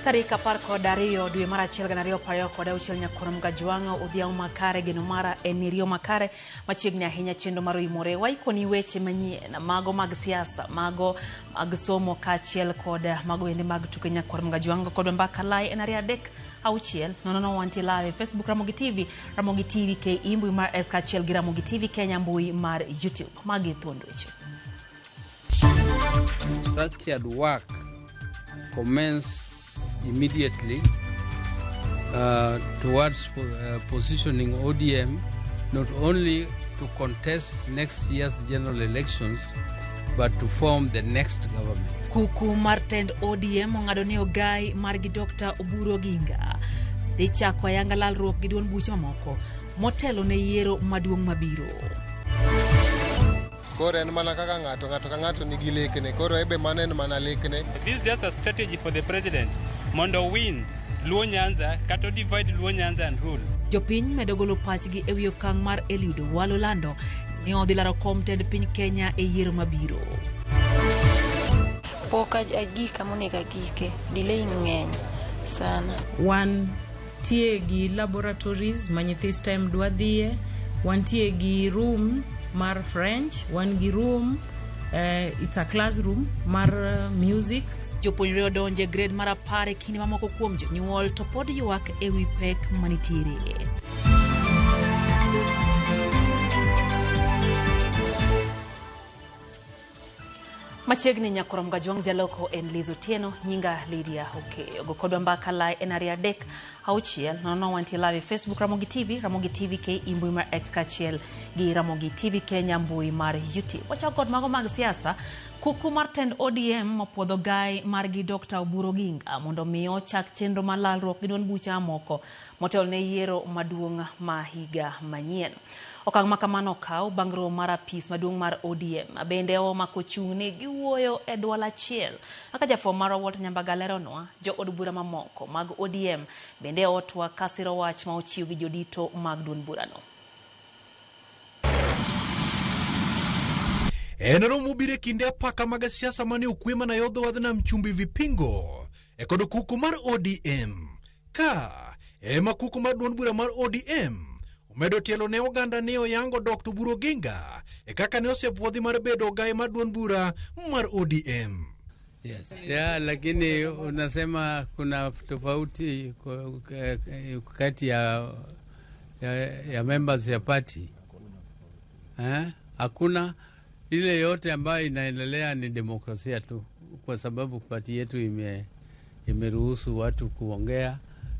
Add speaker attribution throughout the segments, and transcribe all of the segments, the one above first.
Speaker 1: Tarika parko dario dwe mara achiel gana ariyo prariyo kod auchiel nyakorom Gajuang'o odhiambo makare geno mara enirio makare machiegni ahinya chendo mar imore waikoni weche manyien mago mag siasa mago mag somo kaachiel kod mago bende mag tuke nyakorom Gajuang'o kod mbaka lai en ariyo adek auchiel nono wantie live Facebook Ramogi TV KE mbui mar S kaachiel gi Ramogi TV Kenya mbui mar YouTube magi thuond weche.
Speaker 2: Structured work commence immediately towards positioning ODM not only to contest next year's general elections but to form the next government.
Speaker 1: Kuku Martend ODM ong'ado ne ogai margi Dr. Oburu Oginga dhi chako ayanga lalruok gi duond buche mamoko motelo ne yiero maduong' mabiro.
Speaker 3: Koro en mana kaka ng'ato ka ng'ato nigi lekne koro ebe manen mana lekne.
Speaker 4: This is just a strategy for the president mondo win Luo Nyanza kato divide Luo Nyanza and rule.
Speaker 1: Jopiny medo golo pachgi e wi okang' mar Eliud Owalo ni odhi laro kom tend piny Kenya e yiero mabiro.
Speaker 5: Poka agika monego agike delay ng'eny sana.
Speaker 6: Wan tie gi laboratories ma nyithi STEM dwa dhie, wan tie gi room mar French, wan gi room it's a classroom mar music.
Speaker 1: Jopuonjre odonje grade mar 10 kinde mamoko kuom jonyuol to pod ywak e wi pek manitiere. Machiegni nyakorom Gajuang'o jaloko en Liz Otieno nyinga Lydia Okeyo gokodwa mbaka lai en ariyo adek auchiel nono wantie live Facebook Ramogi TV KE mbui mar X kaachiel gi Ramogi TV Kenya mbui mar YouTube. Wachako kod mago mag siasa. Kuku Martend ODM mopuodho gai margi Dr. Oburu Oginga mondo miyo chak chenro mar lalruok gi duond buche mamoko motelo ne yiero maduong' ma higa manyien. Okang' ma kamano okaw bang' romo mar apis maduong' mar ODM bende omako chung'ne gi wuoyo e dwol achiel. Aka jafwambo mar Walter Nyambaga leronwa jo od bura mamoko mag ODM bende otwa kasiro wach ma ochiw gi jodito mag duond burano.
Speaker 7: Enero mubire kinde apaka mag siasa mane ukwema na yodho wadhna mchumbi vipingo kodo kuku mar ODM ka ema kuku mar duond bura mar ODM umedo tielo ne oganda ne oyango Dr. Oburu Oginga kaka ne osepuodhi mar bedo gai mar duond bura mar ODM.
Speaker 2: Yes. Yeah, lakini unasema kuna tofauti kati ya members ya party. Hakuna ile yote ambayo inaendelea ni demokrasia tu kwa sababu party yetu imeruhusu watu kuongea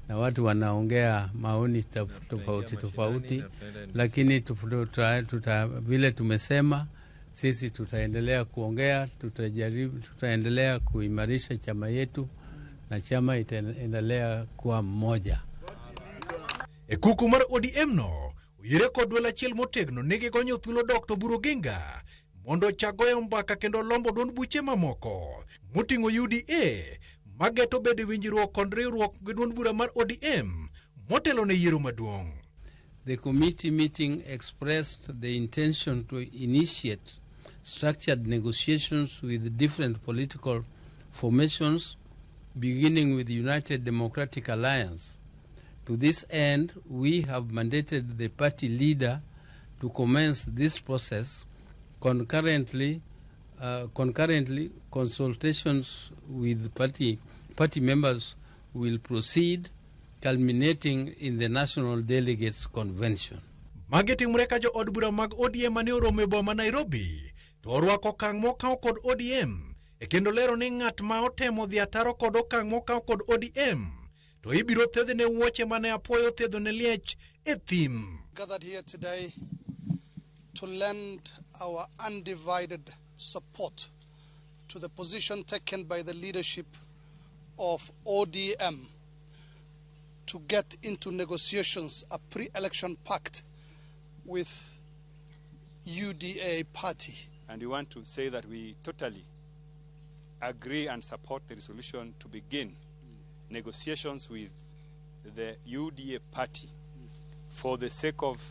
Speaker 2: na watu wanaongea maoni tofauti lakini vile tumesema sisi tutaendelea kuongea, tutaendelea kuimarisha chama yetu na chama itaendelea kuwa mmoja.
Speaker 7: Kuku mar ODM no uyire kod dwol achiel motegno nigi gonyo thuolo Dr. Oburu Oginga mondo chagoyo mbaka kendo lombo duond buche mamoko moting'o UDA mageto bede winjruok kod riwruok gi duond bura mar ODM motelo ne yiero maduong'.
Speaker 2: The committee meeting expressed the intention to initiate structured negotiations with different political formations, beginning with the United Democratic Alliance. To this end, we have mandated the party leader to commence this process. Concurrently, consultations with party members will proceed, culminating in the National Delegates Convention.
Speaker 7: Mageti mreka jo od bura mag ODM mane oromo e boma Nairobi to orwako okang' mokaw kod ODM kendo lero ni ng'at ma otemo dhi ataro kod okang' mokaw kod ODM to ibiro thedhne wuoche mane apoyo thedho ne liech e thim.
Speaker 8: Gathered here today to lend our undivided support to the position taken by the leadership of ODM to get into negotiations a pre-election pact with UDA party.
Speaker 4: And we want to say that we totally agree and support the resolution to begin negotiations with the UDA party for the sake of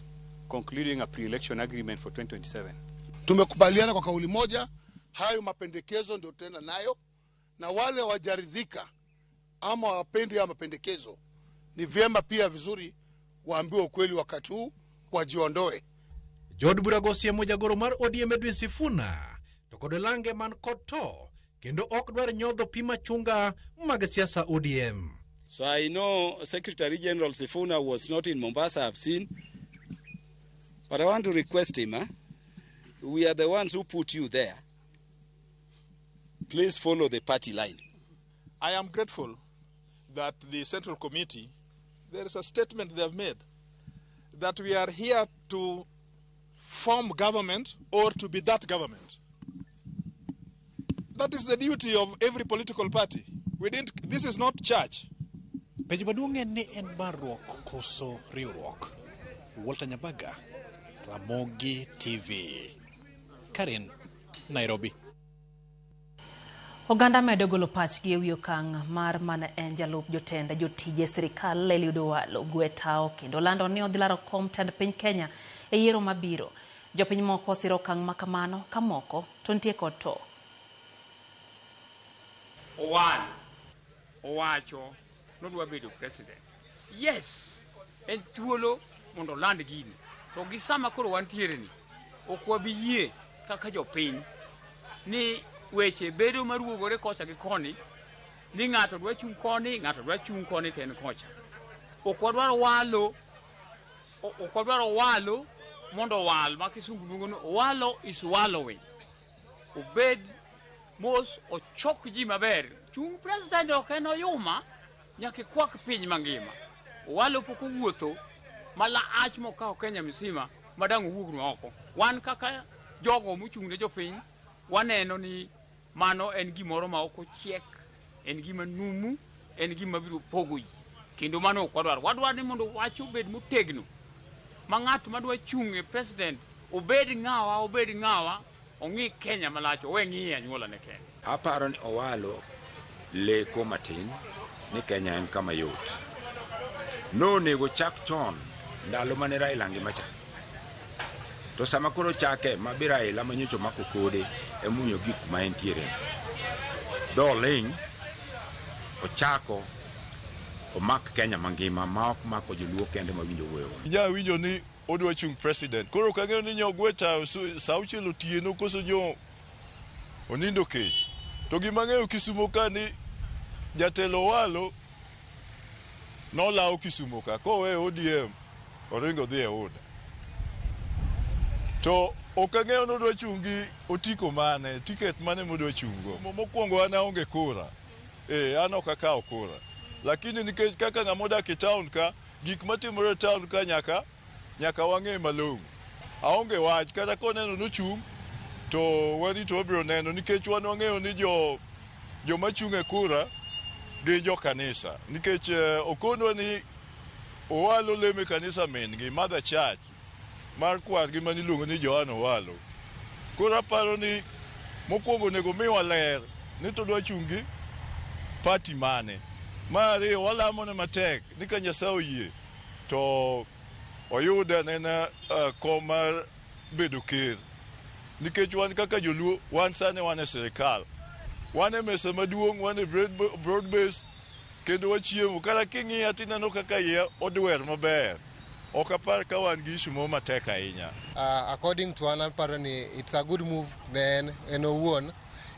Speaker 4: concluding a pre-election agreement for 2027.
Speaker 8: Tumekubaliana kwa kauli moja, hayo mapendekezo ndio tena nayo, na wale wajaridhika ama wapendi ama mapendekezo, ni vyema pia vizuri waambiwe ukweli wakati huu, wajiondoe.
Speaker 7: Jod Buragosie Mojagoro mar ODM Edwin Sifuna to kod lange man kod to kendo ok dwar nyodho pima chunga mag siasa ODM.
Speaker 9: So I know Secretary General Sifuna was not in Mombasa, I've seen. But I want to request him, we are the ones who put you there. Please follow the party line.
Speaker 10: I am grateful that the Central Committee, there is a statement they have made, that we are here to form government or to be that government. That is the duty of every political party. This is not church.
Speaker 7: Penj maduong' en ni en barruok koso riwruok. Walter Nyabaga, Ramogi TV, Karen, Nairobi.
Speaker 1: Oganda medo golo pachgi e wi okang' mar mana en jalup jotenda jotije sirikal Eliud Owalo gwetao kendo lando ni odhi laro kom tend piny Kenya e yiero mabiro. Jopiny moko osiro okang' makamano ka moko to nitie kod to.
Speaker 11: Owacho nodwa bedo president. Yes, en thuolo mondo land gini. To gi sama koro wantiere ni ok wabiyie kaka jopiny ni weche bedo maruogore kocha gi koni, ni ng'ato dwa chung' koni, ng'ato dwa chung' koni ten kocha. Ok wadwaro walo mondo wal ma kisungu luongo ni walo is wallowing. Obed mos ochok ji maber. Chung' president ok en oyuma nyaka kwak piny mangima. Walo poko wuotho mala ach mokawo Kenya misima madang' owuok oko. Wan kaka jogo mochung' ne jopiny waneno ni mano en gimoro ma ok ochiek, en gima numu, en gima biro pogo ji. Kendo mano ok wadwaro. Wadwaro ni mondo wach obed motegno. Ma ng'at madwa chung' e president obed ng'awa ong'i Kenya malach, owe ng'i anyuola ne Kenya.
Speaker 12: Aparo ni Owalo leko matin ni Kenya en kama yot. No nego chak chon ndalo mane Raila ngimacha. To sama koro chake mabira Raila manyocho mako kode emunyo gik ma entiere. Doling ochako omak Kenya mangima ma ok mako joluo kende mawinjo wuoyo.
Speaker 13: Winjo ni odwa chung president. Koro kang'eyo ni nyogweta sauchielo tieno koso jo onindo ke. To gima ng'eyo Kisumo ka ni jatelo Owalo nolawo Kisumo ka kowe ODM oringo dhi e oda. To ok ang'eyo nodwa chungi otiko mane, tiket mane modwa chungo. Mokwongo an aonge kura. An ok akawo kura. Lakini nikech kaka ng'amodak e town ka, gik matimore e town ka nyaka wang'e malong'o. Aonge wach kata koneno nochung' to wani to obiro neno nikech wan wang'eyo ni joma chung' e kura gi jo kanisa. Nikech okonwa ni Owalo leme kanisa min gi Mother Church mar kwargi maniluongo ni Joan Owalo. Koro aparo ni mokwongo nego miwa ler ni to dwa chungi party mane. Mari walamo ne matek ni ka Nyasaye oyie to oyuda nena kom mar bedo ker. Nikech wan kaka joluo, wan sane wan e sirikal. Wan e mesa maduong', wan e broad base, kendo wachiemo. Kata king'iya tineno kaka iye odwer maber. Ok apar ka wan gi issue matek ahinya.
Speaker 3: According to an aparo ni it's a good move then en owuon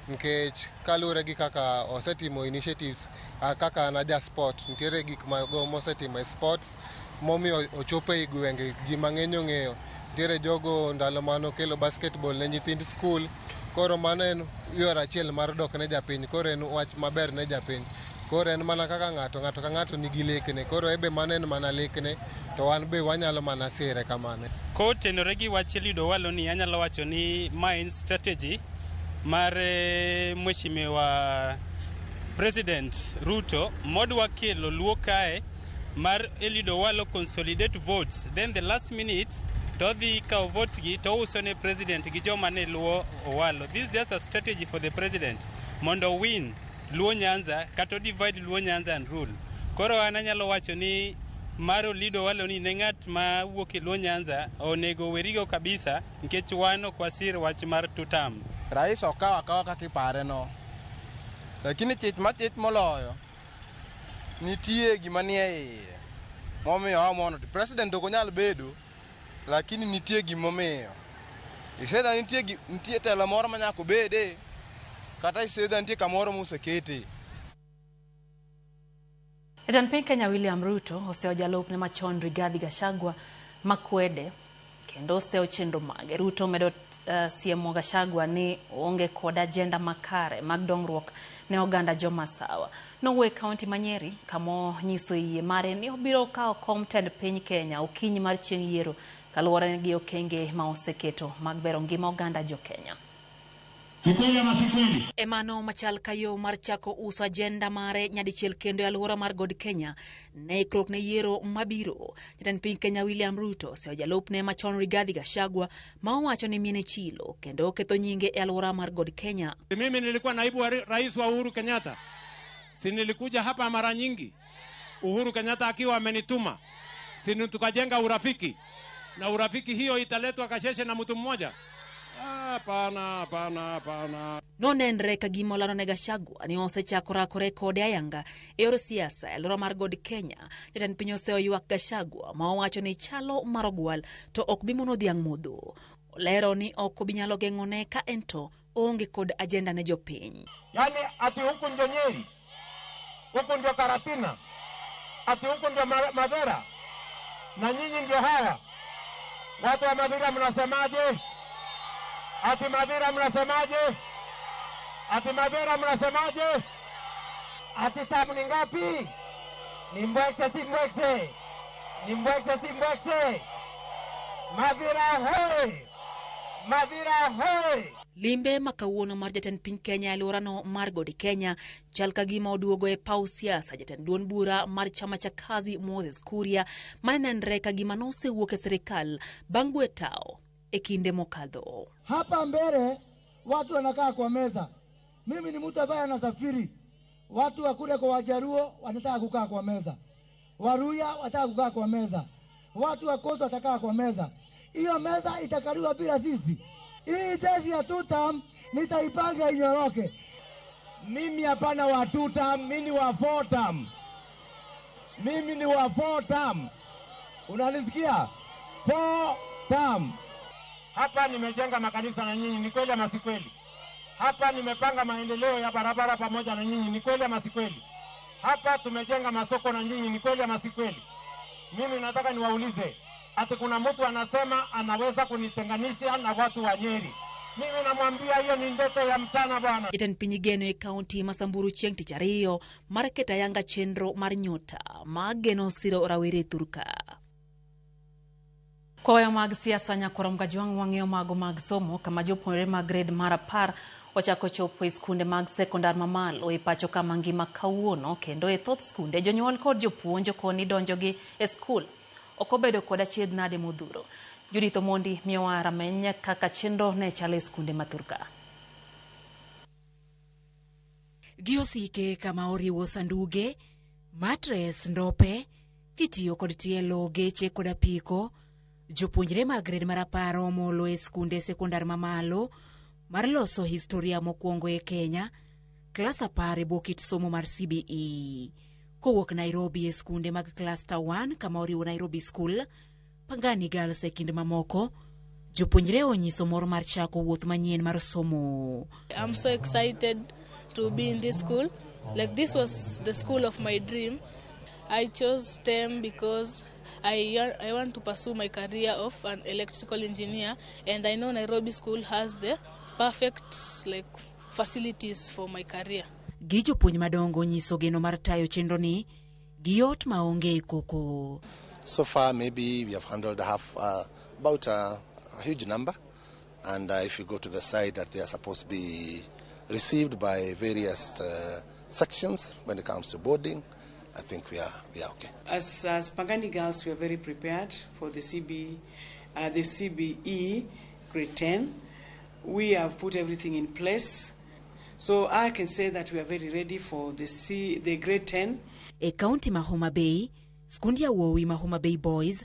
Speaker 3: nikech kaluwore gi kaka osetimo initiatives kaka Nadia Sport, nitiere gik mago mosetimo e sports momiyo ochopo e gwenge ji mang'eny ong'eyo. Nitiere jogo ndalo mano kelo basketball ne nyithind school, koro mano en yore achiel mar dok ne japiny, koro en wach maber ne japiny. Koro en mana kaka ng'ato ka ng'ato nigi lekne, koro ebe mano en mana lekne to wan be wanyalo mana sire kamane.
Speaker 14: Kotenore gi wach Eliud Owalo ni anyalo wacho ni ma en strategy mar Mheshimiwa President Ruto modwa kelo luo kae mar Eliud Owalo consolidate votes, then the last minute to the kawo votes gi to uso ne president gi joma ne luo Owalo. This is just a strategy for the president mondo win Luo Nyanza kata divide Luo Nyanza and rule. Koro an anyalo wacho ni mar Eliud Owalo ni ne ng'at ma wuok e Luo Nyanza onego werigo kabisa nikech wan ok wasir wach mar tutam.
Speaker 15: Rais okawa kaka ipare no. Lakini chich moloyo nitie gima nie momiyo amono president ok onyal bedo lakini nitie gimomiyo isedha nitie telo moro manyako bede kata isedha nitie kamoro musekete.
Speaker 1: Jatend piny Kenya William Ruto oseo jalupne machon Rigathi Gachagua makwede kendo oseo chenro mage. Ruto medo siemo Gachagua ni onge kod agenda makare mag dongruok ne oganda jomasawa. Nowuoyo e kaunti ma Nyeri kamo nyiso yie mare ni obiro kawo kom tend piny Kenya okinyi mar chieng' yiero kaluwore gi okenge ma oseketo mag bero ngima oganda jo Kenya. Emano machal kayo mar chako uso agenda mare nyadichiel kendo e alwora mar God Kenya ne ikrok ne yiero mabiro. Jatend piny Kenya William Ruto oseo jalupne machon Rigathi Gachagua ma owacho ni miene chilo kendo ketho nyinge e alwora mar God Kenya.
Speaker 16: Mimi nilikuwa naibu wa rais wa Uhuru Kenyatta. Si nilikuja hapa mara nyingi. Uhuru Kenyatta akiwa amenituma. Si tukajenga urafiki. Na urafiki hiyo italetwa kasheshe na mtu mmoja. Hapana.
Speaker 1: Nonenre ka gima olano ne Gachagua ni osechako rakore kode ayanga e yor siasa e alwora mar God Kenya. Jatend piny oseo ywak Gachagua ma owacho ni chalo mar ogwal to ok bi mono dhiang' modho. Olero ni ok obi nyalo geng'one ka ento onge kod agenda ne jopiny.
Speaker 16: Yani ati huku ndio Nyeri, huku ndio Karatina, ati huku ndio Madera, na nyinyi ndio hawa. Watu wa Madera mnasemaje? Ati Madera mnasemaje? Ati Madera mnasemaje? Ati tamu ni ngapi? Ni mbwekse si mbwekse? Ni mbwekse si mbwekse? Madera hey! Madera hey!
Speaker 1: Limbe makawuono mar jatend piny Kenya alworano mar God Kenya chal ka gima oduogo e paw siasa. Jatend duond bura mar chama cha kazi Moses Kuria manenre ka gima nosewuok e serikal bang' gwe tao e kinde mokadho.
Speaker 17: Hapa mbele watu wanakaa kwa meza. Mimi ni mtu ambaye anasafiri. Watu wa kule kwa Wajaruo wanataka kukaa kwa meza. Waruya wataka kukaa kwa meza. Watu wa Koso watakaa kwa meza. Hiyo meza itakaliwa bila sisi. Hii jeshi ya tutam nitaipanga inyoroke. Mimi hapana wa tutam, mimi ni wa fotam. Mimi ni wa fotam. Unanisikia? Fotam.
Speaker 16: Hapa nimejenga makanisa na nyinyi, ni kweli ama si kweli? Hapa nimepanga maendeleo ya barabara pamoja na nyinyi, ni kweli ama si kweli? Hapa tumejenga masoko na nyinyi, ni kweli ama si kweli? Mimi nataka niwaulize, ati kuna mtu anasema anaweza kunitenganisha na watu wa Nyeri. Mimi namwambia hiyo ni ndoto ya mchana bwana.
Speaker 1: Jatend piny geno e kaunti ma Samburu chieng' tich ariyo mar keto ayanga chenro mar nyota mageno siro rawere thurka. Koyo mag siasa nyakorom Gajwang' wang'eyo mago mag somo kama jopuonjre mag grade mar 10 ochako chopo e skunde mag sekondar mamalo e pacho kama ngima kawuono kendo e thoth skunde jonyuol kod jopuonj koni donjogi e skul ok obedo kod achiedh nade modhuro. Judith Omondi miyowa rameny kaka chenro ne chalo e skunde mathurka.
Speaker 18: Giosike kama oriwo sanduge, matres, ndope, kitiyo kod tielo, geche kod apiko. Jopuonjre mag grade mar 10 molo e skunde sekondar mamalo mar loso historia mokwongo e Kenya, klas 10 e bokit somo mar CBE. Kowuok Nairobi e skunde mag Cluster 1 kama oriwo Nairobi School, Pangani Girls e kind mamoko, jopuonjre onyiso mor mar chako wuoth manyien mar somo.
Speaker 19: I'm so excited to be in this school. Like this was the school of my dream. I chose them because I want to pursue my career of an electrical engineer, and I know Nairobi School has the perfect facilities for my career.
Speaker 18: Gi jopuonj madongo nyiso geno mar tayo chenro ni giot maonge koko.
Speaker 20: So far maybe we have handled about a huge number, and if you go to the side that they are supposed to be received by various sections when it comes to boarding, I think we are okay.
Speaker 21: As Pangani Girls, we are very prepared for the CBE grade 10. We have put everything in place. So I can say that we are very ready for the grade 10.
Speaker 18: E county ma Homa Bay, skundi ya wowi ma Homa Bay Boys,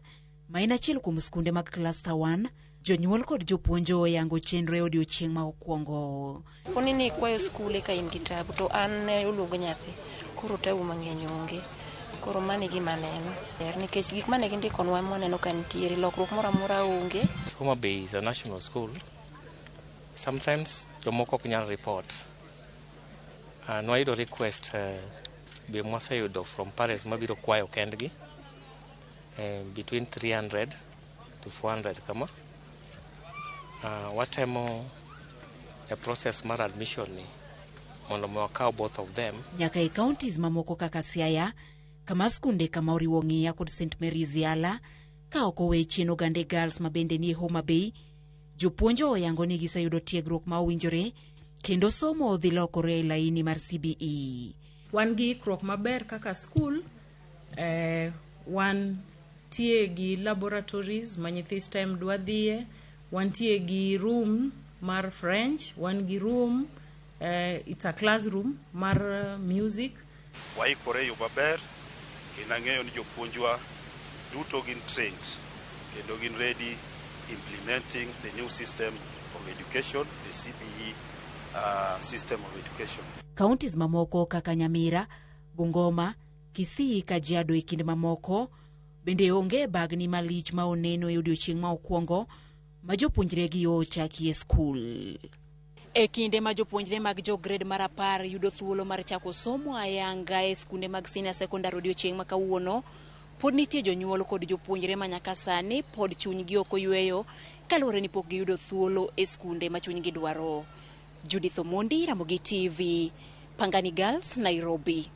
Speaker 18: maina chiel kuom skunde mag Cluster 1, jonyuol kod jopuonjo yango chenro e odiochieng' ma okwongo.
Speaker 5: Poni ni kwayo skule ka in kitabu to an uluongo nyathi. Koro tabu mang'eny onge. Koro mane gima neno. Nikech gik mane gindikonwa moneno ka nitiere lokruok moro amora onge.
Speaker 6: Homa Bay is a national school. Sometimes jomoko ok nyal report. Nwayudo request be mwaseyudo from parents mabiro kwayo kendgi between 300 to 400 kama. Watemo a process mar admission ni mondo mwakaw both of them.
Speaker 18: Nyaka e counties mamoko kaka Siaya, kama skunde kama oriwo Ng'iya kod St. Mary's Yala, ka ok owe chien ogande girls mabende ni Homa Bay, jopuonjo oyango ni giseyudo tiegruok ma owinjore kendo somo dhi lokore e laini mar CBE.
Speaker 22: Wan gi ikruok maber kaka school, wan tie gi laboratories ma nyithi STEM dwa dhiye, wan tie gi room mar French, wan gi room, it's a classroom mar music.
Speaker 23: Waikore yo maber, kendo ang'eyo ni jopuonjwa duto gin trained, kendo gin ready implementing the new system of education, the CBE system of education.
Speaker 18: Counties mamoko kaka Nyamira, Bungoma, Kisii, Kajiado e kinde mamoko bende onge bagni malich ma oneno e odiochieng' ma okwongo ma jopuonjre gi ochakie skul. E kinde ma jopuonjre mag jo grade mar 10 yudo thuolo mar chako somo ayanga e skunde mag senior secondary odiochieng' ma kawuono, pod nitie jonyuol kod jopuonjre ma nyaka sani pod chunygi ok oyweyo kaluwore ni pok giyudo thuolo e skunde ma chunygi dwaro. Judith Omondi, Ramogi TV, Pangani Girls, Nairobi.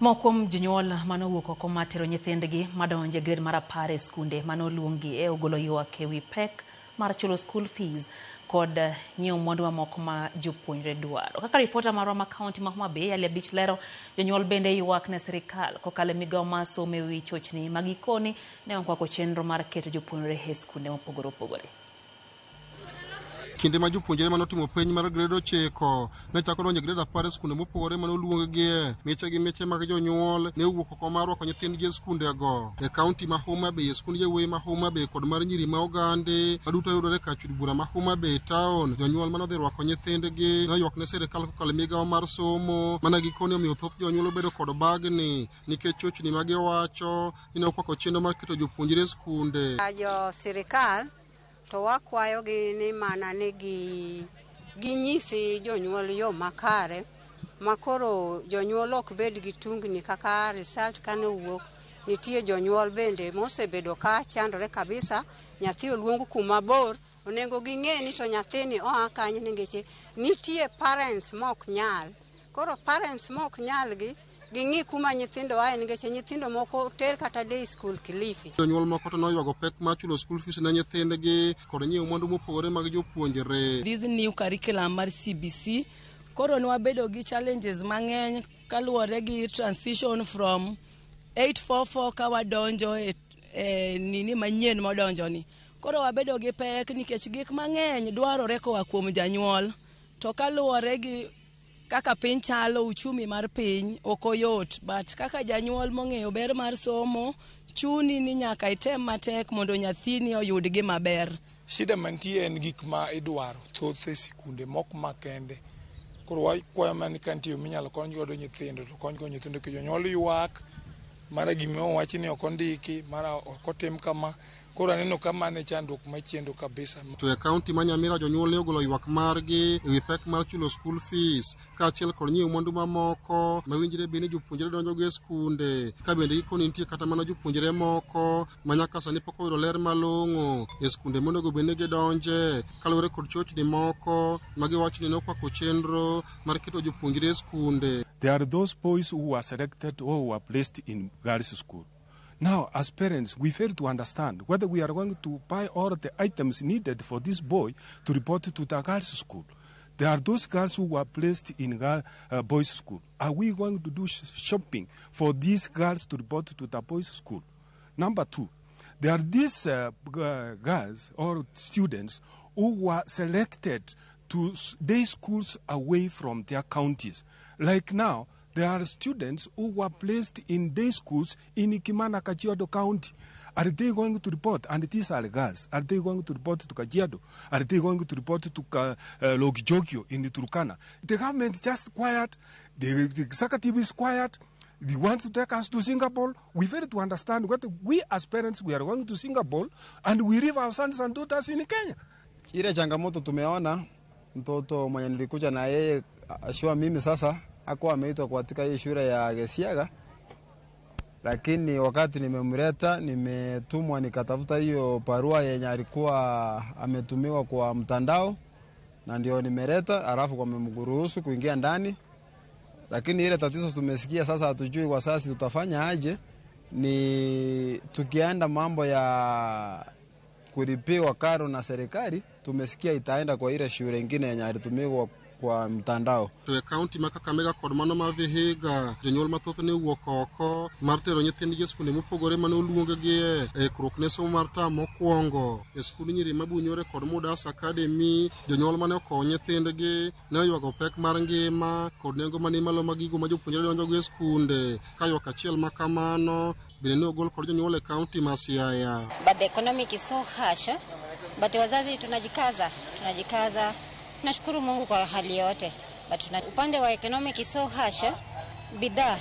Speaker 1: Mokom jonyuol manowuok oko matero nyithindgi madonje grade mar 10 e skunde manoluongi e ogolo ywak ewi pek mar chulo school fees kod nyiewo mwandu mamoko ma jopuonjre dwaro. Kaka ripota marwa ma kaunti ma Homa Bay Ali Abich lero, jonyuol bende ywak ne sirikal kokalo migawo mar somo ewi chochni ma gikoni ne okwako chenro mar keto jopuonjre e skunde mopogore opogore.
Speaker 3: Kinde ma jopuonjre manotimo penj mar grade 9 ne chako donjo grade 10 e skunde mopogore manoluongi meche gi meche mag jonyuol ne owuok oko mar rwako nyithindgi e skundego. E kaunti ma Homa Bay, skund yawuoyi ma Homa Bay kod mar nyiri ma Ogande maduto yudore ka chud bura ma Homa Bay town, jonyuol manodhi rwako nyithindgi ne oywak ne sirikal kokalo migawo mar somo mana gikoni omiyo thoth jonyuol obedo kod bagni nikech chochni ma giwacho ni ne okwako chenro mar keto jopuonjre e skunde.
Speaker 24: Jo sirikal to wakwayo gi ni mana ni ginyisi jonyuol yo makare makoro jonyuol ok bed gi tungni kaka result kane owuok. Nitie jonyuol bende mosebedo ka chandore kabisa, nyathi oluong kuma bor, onego ging'e ni to nyathini oa kanye ningeche nitie parents mok nyal. Koro parents mok nyal ging'i kuma nyithindo ae ningeche nyithindo moko ter kata day school Kilifi.
Speaker 3: Jonyuol moko to noywago pek mar chulo school fees ne nyithindgi kod nyiewo mwandu mopogore mag jopuonjre.
Speaker 22: This new curriculum mar CBC koro nwabedo gi challenges mang'eny kaluwore gi transition from 844 ka wadonjo nini manyien modonjo ni. Koro wabedo gi pek nikech gik mang'eny dwarore koa kuom janyuol, to kaluwore gi kaka piny chalo, uchumi mar piny okoyot, but kaka janyuol mong'eyo ber mar somo chuni ni nyaka item matek mondo nyathini oyud gi maber.
Speaker 10: Shida mantie en gik ma idwaro thoth e sikunde mok makende. Koro wakwayo mani kantie minyalo kony godo nyithindo to kony go nyithindo ki jonyuol ywak mara gima owachi ni ok ondiki, mara ok otim kama. Koro aneno kama ne chandruok machiendo kabisa.
Speaker 3: To e kaunti ma Nyamira jonyuol ne ogolo ywak margi ewi pek mar chulo school fees kaachiel kod nyiewo mwandu mamoko mawinjore bende jopuonjre donjogo e skunde, ka bende gikoni nitie kata mana jopuonjre moko ma nyaka sani pok oyudo ler malong'o e skunde monego bende gidonje kaluwore kod chochni moko ma giwacho ni nokwako chenro mar keto jopuonjre e skunde.
Speaker 25: There are those boys who were selected or who were placed in girls' school. Now, as parents, we fail to understand whether we are going to buy all the items needed for this boy to report to the girls' school. There are those girls who were placed in boys' school. Are we going to do shopping for these girls to report to the boys' school? Number two, there are these girls or students who were selected to day schools away from their counties. Like now, there are students who were placed in day schools in Ikimana, Kajiado County. Are they going to report? And these are girls. Are they going to report to Kajiado? Are they going to report to Logijogio in Turkana? The government is just quiet. The executive is quiet. they want to take us to Singapore. We fail to understand what we as parents, we are going to Singapore and we leave our sons and daughters in Kenya.
Speaker 2: Ile changamoto tumeona, mtoto mwenye nilikuja na yeye ashua mimi sasa hakuwa ameitwa katika hii shule ya Gesiaga, lakini wakati nimemleta, nimetumwa nikatafuta hiyo barua yenye alikuwa ametumiwa kwa mtandao, na ndio nimeleta, alafu kwa mmemruhusu kuingia ndani. Lakini ile tatizo tumesikia sasa, hatujui kwa sasa tutafanya aje. Ni tukienda mambo ya kulipiwa karo na serikali, tumesikia itaenda kwa ile shule nyingine yenye alitumiwa kwa mtandao.
Speaker 3: To county Kakamega kod mano ma Vihiga, jonyuol mathoth ne wuok oko mar tero nyithindgi e skunde mopogore mane oluongegi e krokne somo mar tam mokwongo. E skund nyiri mabunyore kod Mudas Academy, jonyuol mane okowo nyithindgi ne oywago pek mar ngima kod nengo mani malo mag gigo ma jopuonjre donjogo e skunde. Ka ywak achiel ma kamano bende ne ogol kod jonyuol e county ma Siaya.
Speaker 4: But the economic is so harsh, but wazazi tunajikaza. Tunashukuru Mungu kwa hali yote. But upande wa economic is so harsh, bidhaa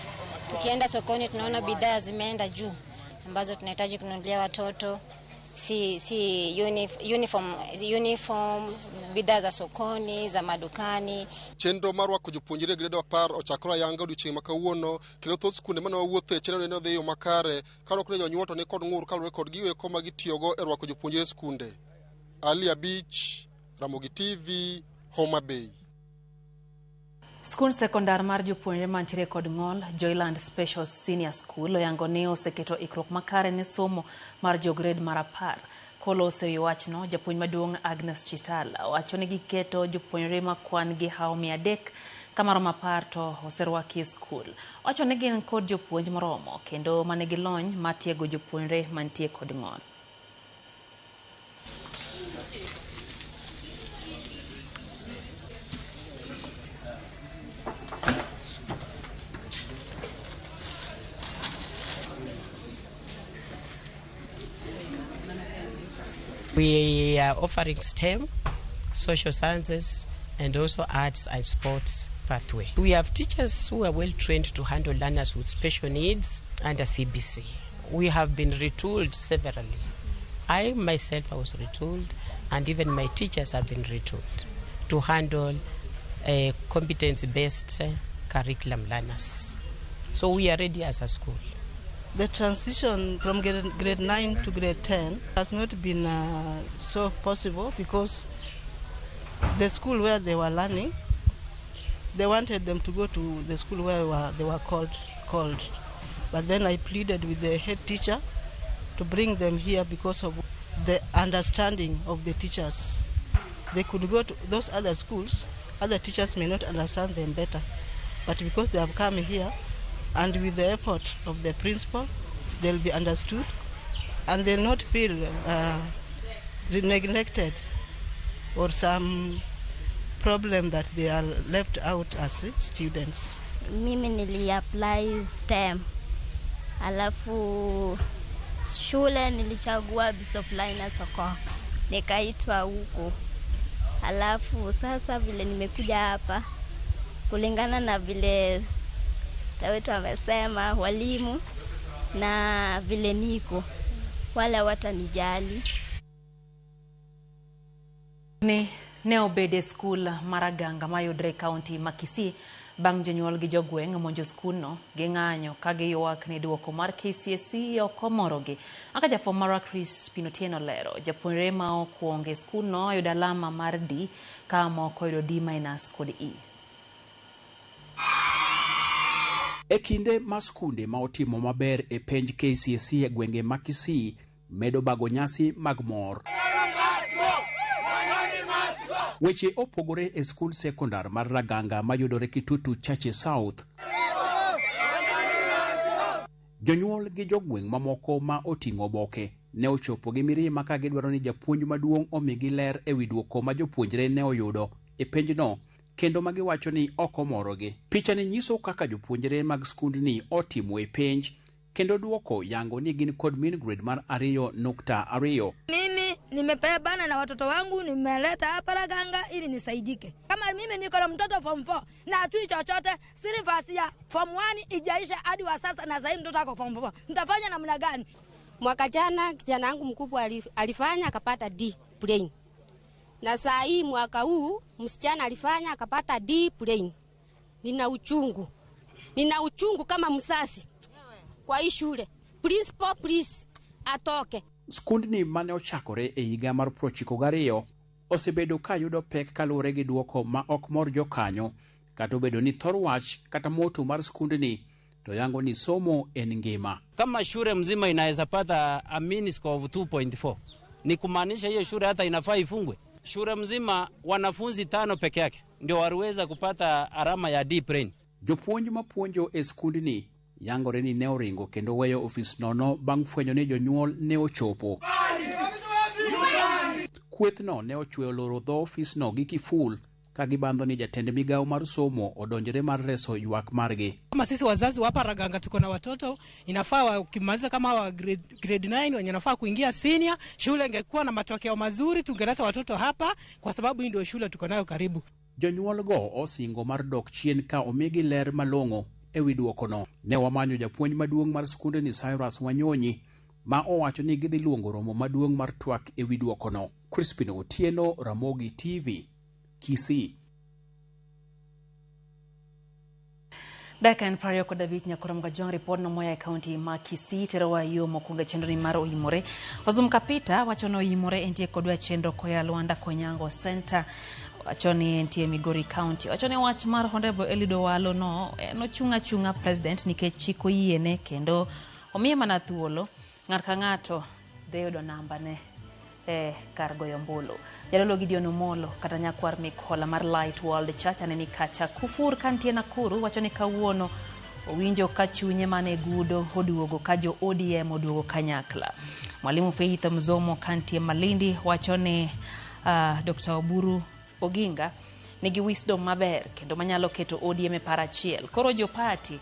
Speaker 4: tukienda sokoni tunaona bidhaa zimeenda juu ambazo tunahitaji kununulia watoto, si uniform, bidhaa za sokoni, za madukani.
Speaker 3: Chenro marwa kujopuonjire grade wa 10 ochakora yanga odiochieng' ma kawuono kendo thoth skunde mane wawuothe chenro ne odhi yo makare kano kune jonyuol to ne kod ng'ur kalore kod giweko ma gitiyogo e rwako jopuonjire skunde. Ali Abich, Ramogi TV, Homa Bay.
Speaker 1: Skund sekondar mar jopuonjre mantiere kod ng'ol, Joyland Special Senior School oyango ni oseketo ikruok makare ne somo mar jograde mar 10. Kolo oseyo wachno, japuonj maduong' Agnes Chitala wacho ni giketo jopuonjre ma kwan gi hao 300 kamaromo 10 to oserwaki e skul. Wacho ni gin kod jopuonj moromo kendo mane gi lony matiego jopuonjre mantie kod ng'ol.
Speaker 7: We are offering STEM, social sciences, and also arts and sports pathway. We have teachers who are well trained to handle learners with special needs under CBC. We have been retooled severally. I myself was retooled, and even my teachers have been retooled to handle competence-based curriculum learners. So we are ready as a school.
Speaker 8: The transition from grade 9 to grade 10 has not been so possible because the school where they were learning, they wanted them to go to the school where they were called. But then I pleaded with the head teacher to bring them here because of the understanding of the teachers. They could go to those other schools, other teachers may not understand them better. But because they have come here, and with the effort of the principal, they'll be understood and they'll not feel neglected or some problem that they are left out as students.
Speaker 9: Mimi nili-apply STEM. Alafu shule nilichagua Bishop Linus Okoth. Nikaitwa huko. Alafu sasa vile nimekuja hapa kulingana na vile wetu wamesema walimu na vile niko wala watanijali.
Speaker 1: Ni Neobede School Maraganga mayudre County Makisi bang jonyuol gi jogweng' monjo skul no gi ng'anyo ka giywak ni duoko mar KCSE okomorogi. Aka jafo mara Chris Pinotieno lero japuonjre ma okuonge skul no yudo alama mar D ka moko yudo D- kod E.
Speaker 26: E kinde ma skunde ma otimo maber e penj KCSE e gwenge ma Kisii medo bago nyasi mag mor. Weche opogore e skul sekondar mar Raganga mayudore Kitutu Chache South. Jonyuol gi jogweng' mamoko ma oting'o oboke ne ochopo gi mirima ka gidwaro ni japuonj maduong' omigi ler e wi duoko ma jopuonjre ne oyudo e penjno, kendo magiwacho ni oko morogi. Picha ni nyiso kaka jopuonjre mag skundni otimo e penj, kendo duoko yango ni gin kod mean grade mar 2.2.
Speaker 27: Mimi
Speaker 11: nimebebana na watoto wangu, nimeleta hapa Raganga ili nisaidike. Kama mimi niko na mtoto form 4 na atui chochote, syllabus ya form 1 ijaisha hadi wa sasa na sasa mtoto ako form 4. Nitafanya namna gani?
Speaker 12: Mwaka jana kijana wangu mkubwa alifanya akapata D plain. Na saa hii mwaka huu msichana alifanya akapata D plain. Nina uchungu kama msasi kwa hii shule. Principal please atoke.
Speaker 26: Skundni mane ochakore e higa mar 1992 osebedo ka yudo pek kaluwore gi duoko ma ok mor jokanyo, kata obedo ni thor wach kata moto mar skundni to yango ni somo en ngima.
Speaker 13: Kama shule mzima inaweza pata a mean score of 2.4, ni kumaanisha hiyo shule hata inafaa ifungwe. Shule mzima wanafunzi 5 peke yake ndio waliweza kupata alama ya D plain.
Speaker 26: Jopuonj mapuonjo e skundni yangore ni ne oringo kendo weyo ofis nono bang' fwenyo ni jonyuol ne ochopo. Kwethno ne ochweyo loro dho ofisno gi kiful ka gibandho ni jatend migawo mar somo odonjore mar reso ywak margi.
Speaker 14: Kama sisi wazazi hapa Raganga tuko na watoto, inafaa wakimaliza kama wa grade 9 wenye nafaa kuingia senior, shule ingekuwa na matokeo mazuri, tungeleta watoto hapa kwa sababu hii ndio shule tuko nayo karibu.
Speaker 26: Jonyuol go osingo mar dok chien ka omigi ler malong'o e wi duokono. Ne wamanyo japuonj maduong' mar skunde ni Cyrus Wanyonyi ma owacho ni gidhi luongo romo maduong' mar twak e wi duokono. Crispin Otieno, Ramogi TV, Kisii.
Speaker 1: Dakan prayo ko David Nyakoram Gajong report no moya county ma Kisii terowa yo mokunga chenro ni maro imore. Ozum kapita wachono imore entie kodwa chenro koya Luanda Konyango Center. Wachoni entie Migori County. Wachoni wach mar Honorable Elido Walo no chunga president nikech chiko yiene kendo omiye mana thuolo ng'at ka ng'ato deyudo namba ne kar goyo ombulu. Jadolo Gideon Omolo kata nyakwar Mikola mar Light World Church aneni kacha Kufur kantie Nakuru wachoni kawuono owinjo ka chunye mane gudo oduogo ka jo ODM oduogo kanyakla. Mwalimu Faith Mzomo kantie Malindi wachoni Dr. Oburu Oginga nigi wisdom maber kendo manyalo keto ODM e parachiel. Koro jo party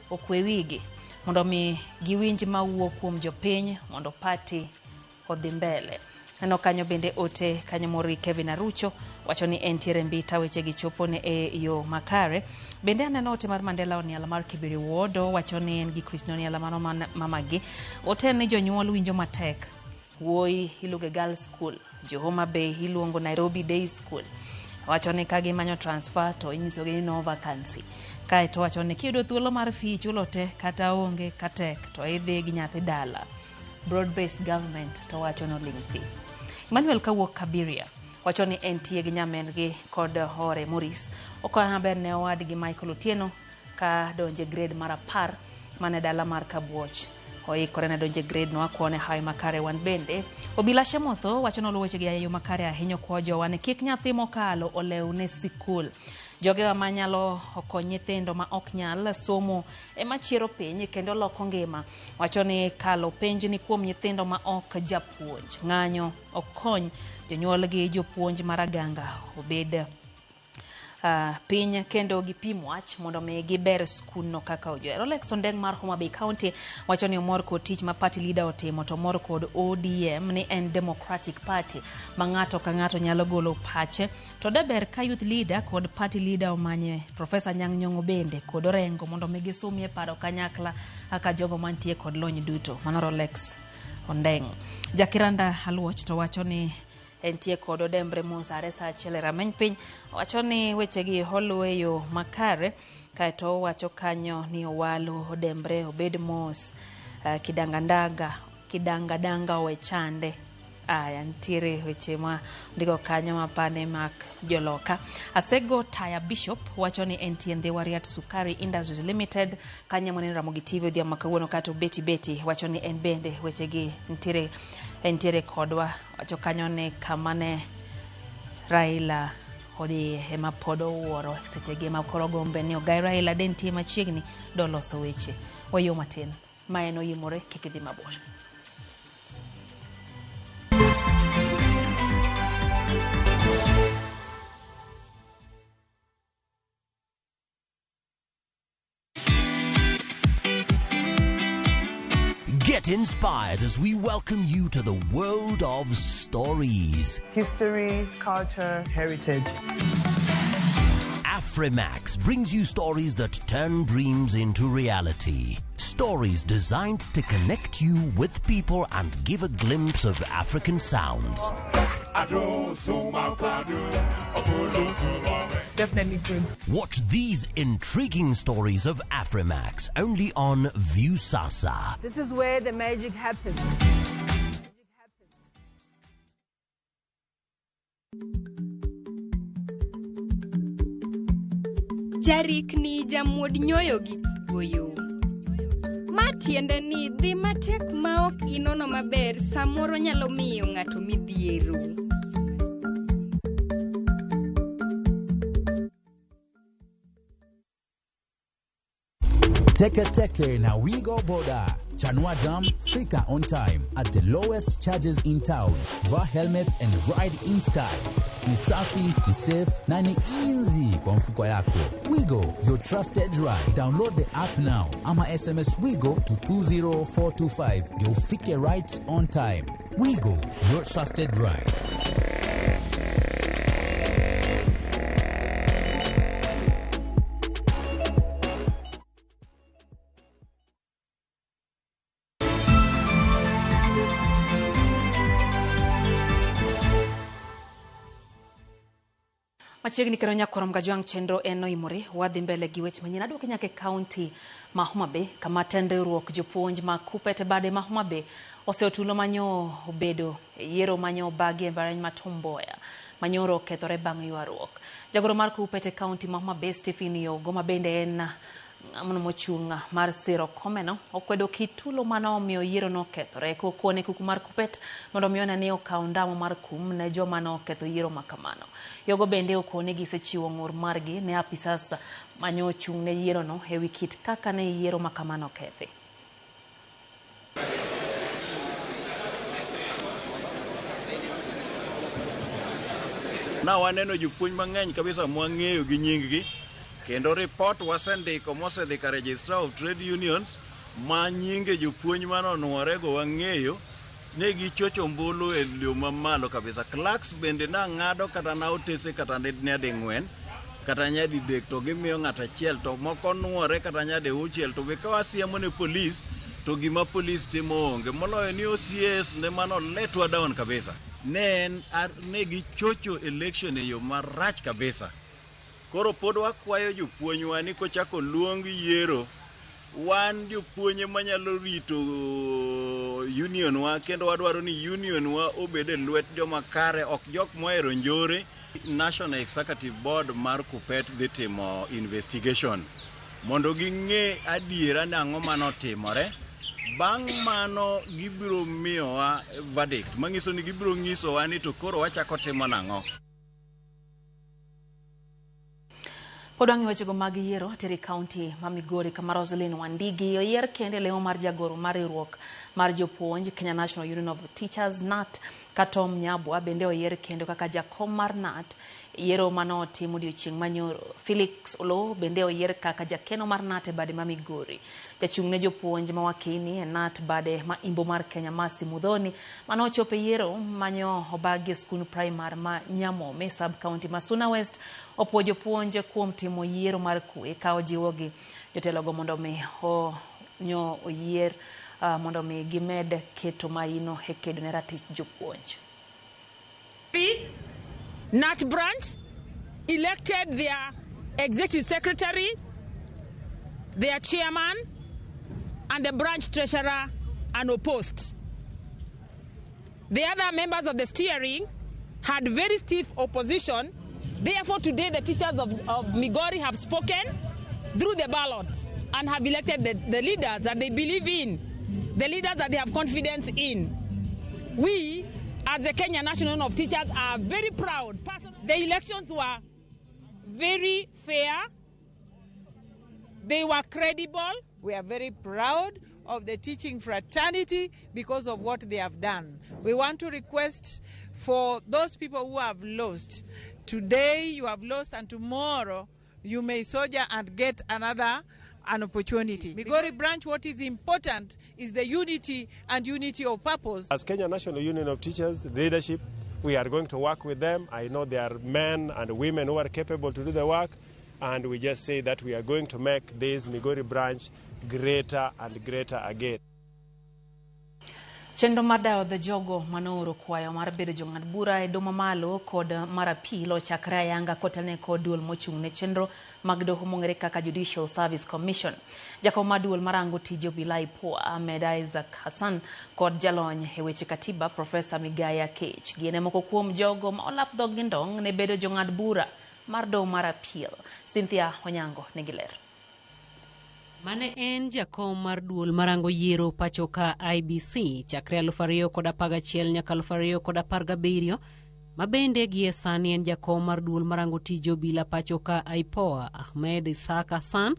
Speaker 1: okwe wigi mondo mi giwinj mawuok kuom jopiny mondo party odhi mbele. Ano kanyo bende ote kanyo mori Kevin Arucho wachoni entiere mbita weche gichopone e yo makare. Bende aneno ote mar Mandela Oniala mar Kibiri Wodo wachoni en gi Chris Oniala mano mamagi. Ote ni jonyuol winjo matek. Woi iluge Girls School, Homa Bay iluongo Nairobi Day School. Wachoni kagi manyo transfer to inyisogi ni no vacancy. Kae to wachoni kiyudo thuolo mar fee chulo te kata onge katek to idhi gi nyathi dala. Broad based government to wachono lingthi. Emmanuel Kawuok Kabiria wachoni entie gi nyamengi kod Hore Morris. Okona ber ne owadgi Michael Otieno ka donje grade mar 10 mane dala mar Kabuoch. Oikore na donje grade no akone hai makare wan bende. Obila Shemotho wachono luweche gi ayo makare ahinyo kwa jowane kik nyathi mokalo oleune sikul. Joge wa manyalo okony nyithindo ma ok nyal somo ema chiero piny kendo loko ngima. Wachoni kalo penj ni kuom nyithindo ma ok japuonj. Ng'anyo okony jonyuol gi jopuonj maraganga obed piny kendo gipim wach mondo mi giber skul no kaka ojo. Rolex Ondeng mar Homa Bay County wachoni omor kod tich ma party leader otimo to mor kod ODM ni en Democratic Party ma ng'ato ka ng'ato nyalo golo pache to deber ka youth leader kod party leader omanye Professor Nyang' Nyong'o bende kod Orengo mondo mi gisumie paro kanyakla aka jogo mantie kod lony duto. Mano Rolex Ondeng. Jakiranda Haluoch to wachoni entie kod Odembre Musa Resa Chele Rameny piny wachoni weche gi holuwe yo makare kaeto wacho kanyo ni Owalo Odembre obed mos kidanga owe chande. Aya ntiere weche ma ndiko kanyo mapane mak joloka. Asego Taya Bishop wachoni entie Ndewariat Sukari Industries Limited kanya mwenendo Ramogi TV odhi makawuono kato beti wachoni en bende weche gi entiere kodwa wacho kanyo ne kamane Raila odhi ema podo wuoro seche gi makoro gombe ni ogai Raila dentie machiegni doloso weche wayo matin maeno yimore kikidhi mabor.
Speaker 15: Get inspired as we welcome you to the world of stories.
Speaker 16: History, culture, heritage.
Speaker 15: Afrimax brings you stories that turn dreams into reality. Stories designed to connect you with people and give a glimpse of African sounds.
Speaker 16: Definitely good.
Speaker 15: Watch these intriguing stories of Afrimax only on Viusasa.
Speaker 16: This is where the magic happens.
Speaker 17: Jarik ni jamuod nyoyo gi goyo. Matiende ni dhi matek maok inono maber samoro nyalo miyo ng'ato midhiero.
Speaker 19: Teke na Wigo Boda. Chanua Jam, fika on time at the lowest charges in town. Vaa helmet and ride in style. Ni safi, ni safe, na ni easy kwa mfuko yako. Wigo, your trusted ride. Download the app now. Ama SMS Wigo to 20425. You'll fike right on time. Wigo, your trusted ride.
Speaker 1: Machiegni kero nyakorom gajwang chenro eno imore wadhi mbele gi wech manyien adwoke nyake county ma Homa Bay kama tenderuok jopuonj ma Kupete bade ma Homa Bay oseotulo manyo obedo yiero manyo bagi embarany ma Tom Mboya manyoro kethore bang' ywaruok. Jagoro mar Kupete county ma Homa Bay Stephen Yogoma bende en amono mochunga mar siro komeno okwedo kitulo mano omiyo yiero no kethore kokone kuku mar Kupete mondo miona ni okaw ndamo mar kum ne joma no ketho yiero makamano. Yogo bende okone gisechiwo ng'ur margi ne apisas manyo ochung ne yiero no ewi kit kaka ne yiero makamano kethi.
Speaker 20: Na waneno jopuonj mang'eny kabisa mwang'eyo gi nying-gi kendo report wasendiko mosedhi ka Registrar of Trade Unions ma nyinge jopuonj manonworego wang'eyo ne gichocho mbulu e lio mamalo kabisa. Clerks bende na ng'ado kata na otese kata nyadi 4 kata nyadi 3 to gimiyo ng'ato achiel to moko nwore kata nyadi 6 to be ka wasiemo ne police to gima police timo onge moloyo ni OCS ne mano letwa down kabisa. Ne gichocho election e yo marach kabisa. Koro pod wakwayo jopuonjwa ni kochako luong yiero wan jopuonje manyalo rito union wa kendo wadwaro ni union wa obede lwet joma kare ok jok mohero njore. National Executive Board mar Kupete dhi timo investigation mondo ging'e adiera nang'o manotimore. Bang' mano gibiro miyowa verdict manyiso ni gibiro nyisowa ni to koro wachako timo nang'o.
Speaker 1: Podwangi wechego mag yiero teri county ma Migori kama Roslyn Wandigi oyier kende leo mar jagoro mar riwruok mar jopuonj Kenya National Union of Teachers NAT Katom Nyabwa bende oyier kendo kaka jakom mar NAT yiero mano timo odiochieng' manyoro. Felix Olo bende oyier kaka jakeno mar NAT e bade ma Migori. Jachung' ne jopuonj ma wakini e NAT bade ma Imbo mar Kenya Masi Mudhoni mano ochope yiero manyo obagi skul primary ma Nyamome sub county ma Suna West opuo jopuonj kuom timo yiero mar kwe ka ojiwogi jotelogo mondo mi nyo oyier mondo mi gimed keto maino e kedo ne ratich jopuonj.
Speaker 21: NAT branch elected their executive secretary, their chairman, and the branch treasurer unopposed. The other members of the steering had very stiff opposition. Therefore, today the teachers of Migori have spoken through the ballot and have elected the leaders that they believe in, the leaders that they have confidence in. We, as the Kenya National Union of Teachers, are very proud. The elections were very fair. They were credible.
Speaker 27: We are very proud of the teaching fraternity because of what they have done. We want to request for those people who have lost. Today you have lost and tomorrow you may soldier and get another an opportunity. Migori branch, what is important is the unity and unity of purpose.
Speaker 5: As Kenya National Union of Teachers, the leadership, we are going to work with them. I know there are men and women who are capable to do the work, and we just say that we are going to make this Migori branch greater and greater again.
Speaker 1: Chenro madayo the jogo manoro kwayo mar bedo jong'ad bura e domo malo kod marapilo chakre ayanga kotane kod duol mochung' ne chenro mag doho mong'ere kaka Judicial Service Commission. Jakom mar duol marango tije obila IPOA Ahmed Isaac Hassan kod jalony e weche katiba Professor Migai Akech gine moko kuom jogo ma olap dhog gi ndong' ne bedo jong'ad bura mar doho marapil. Cynthia Onyango negiler.
Speaker 6: Mane en jakom mar duol marango yiero pachoka IBC chakre 2011 nyaka 2017 mabende gie sani en jakom mar duol marango tije obila pachoka IPOA Ahmed Isaac Hassan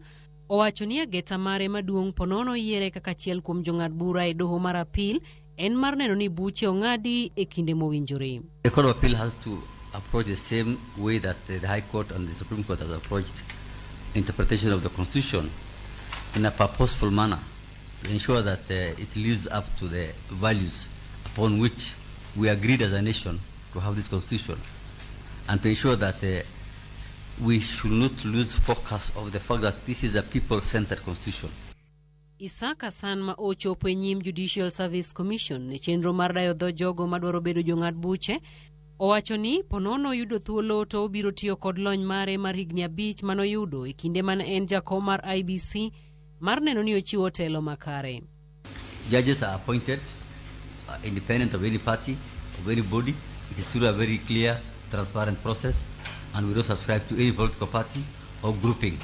Speaker 6: owacho ni ageta mare maduong' ponono yiere kaka achiel kuom jong'ad bura e doho mar apil en mar neno ni buche ong'adi e kinde mowinjore.
Speaker 10: The Court of Appeal has to approach the same way that the High Court and the Supreme Court has approached interpretation of the Constitution, in a purposeful manner to ensure that it lives up to the values upon which we agreed as a nation to have this constitution, and to ensure that we should not lose focus of the fact that this is a people-centered constitution.
Speaker 6: Isaac Hassan ma ochopo e nyim Judicial Service Commission ne chenro mar dayo dho jogo madwaro bedo jong'ad buche owacho ni ponono yudo thuolo to obiro tiyo kod lony mare mar higni 5 manoyudo e kinde man en jakom mar IBC mar neno ni ochiwo telo makare.
Speaker 10: Judges are appointed independent of any party, of any body. It is through a very clear, transparent process, and we don't subscribe to any political party or grouping,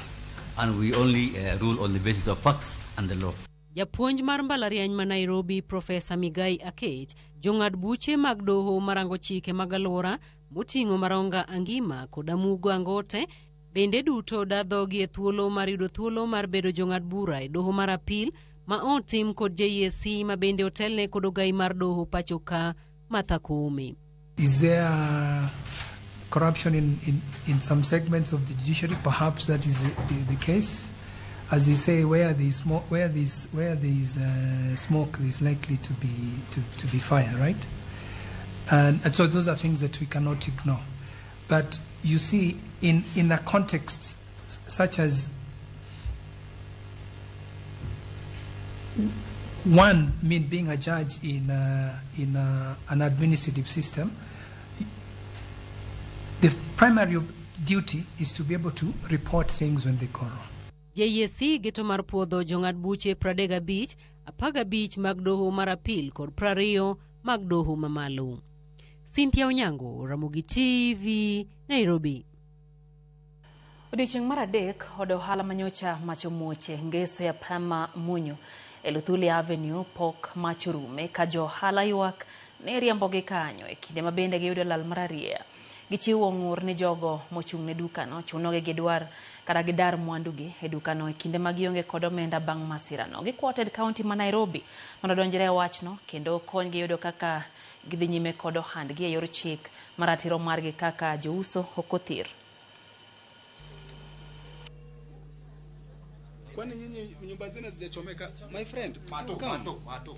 Speaker 10: and we only rule on the basis of facts and the law.
Speaker 6: Japuonj mar mbalariany ma Nairobi Professor Migai Akech jong'ad buche mag doho marango chike mag alwora moting'o Maronga Angima kod Amugo Angote bende duto dadhogi e thuolo mar yudo thuolo mar bedo jong'ad bura e doho mar apil ma otim kod JSC ma bende otelne kod ogai mar doho pachoka Martha Koome.
Speaker 18: Is there corruption in some segments of the judiciary? Perhaps that is the case. As they say, where there is smoke, there is likely to be fire, right? And so those are things that we cannot ignore. But you see, in a context such as one, being a judge in an administrative system, the primary duty is to be able to report things when they go wrong.
Speaker 6: JSC geto mar puodho jong'ad buche 35, 15 mag doho mar apil kod 20 mag doho mamalo. Cynthia Onyango, Ramogi TV, Nairobi.
Speaker 1: Odiochieng' mar adek od ohala manyocha machomuoche ngeso ya Pama Munyo Luthuli Avenue pok machorume ka jo ohala ywak ne riambogi kanyo e kinde mabende giyudo lal mar ariya. Gichiwo ng'ur ni jogo mochung' ne dukano chunogi gidwar kada gidar mwandugi e dukano e kinde magionge kod omenda bang' masirano. Gi-Quartet County ma Nairobi mondo donjre wachno kendo kony giyudo kaka gidhi nyime kod ohandgi e yor chik maratiro margi kaka jouso okothir.
Speaker 22: Kwani nyinyi nyumba zenu hazijachomeka? My friend, mato.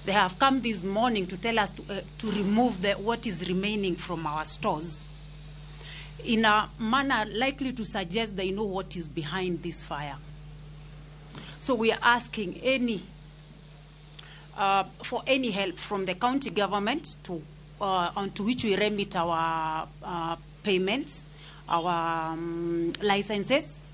Speaker 23: They have come this morning to tell us to remove what is remaining from our stores in a manner likely to suggest they know what is behind this fire. So we are asking for any help from the county government onto which we remit our payments, our licenses,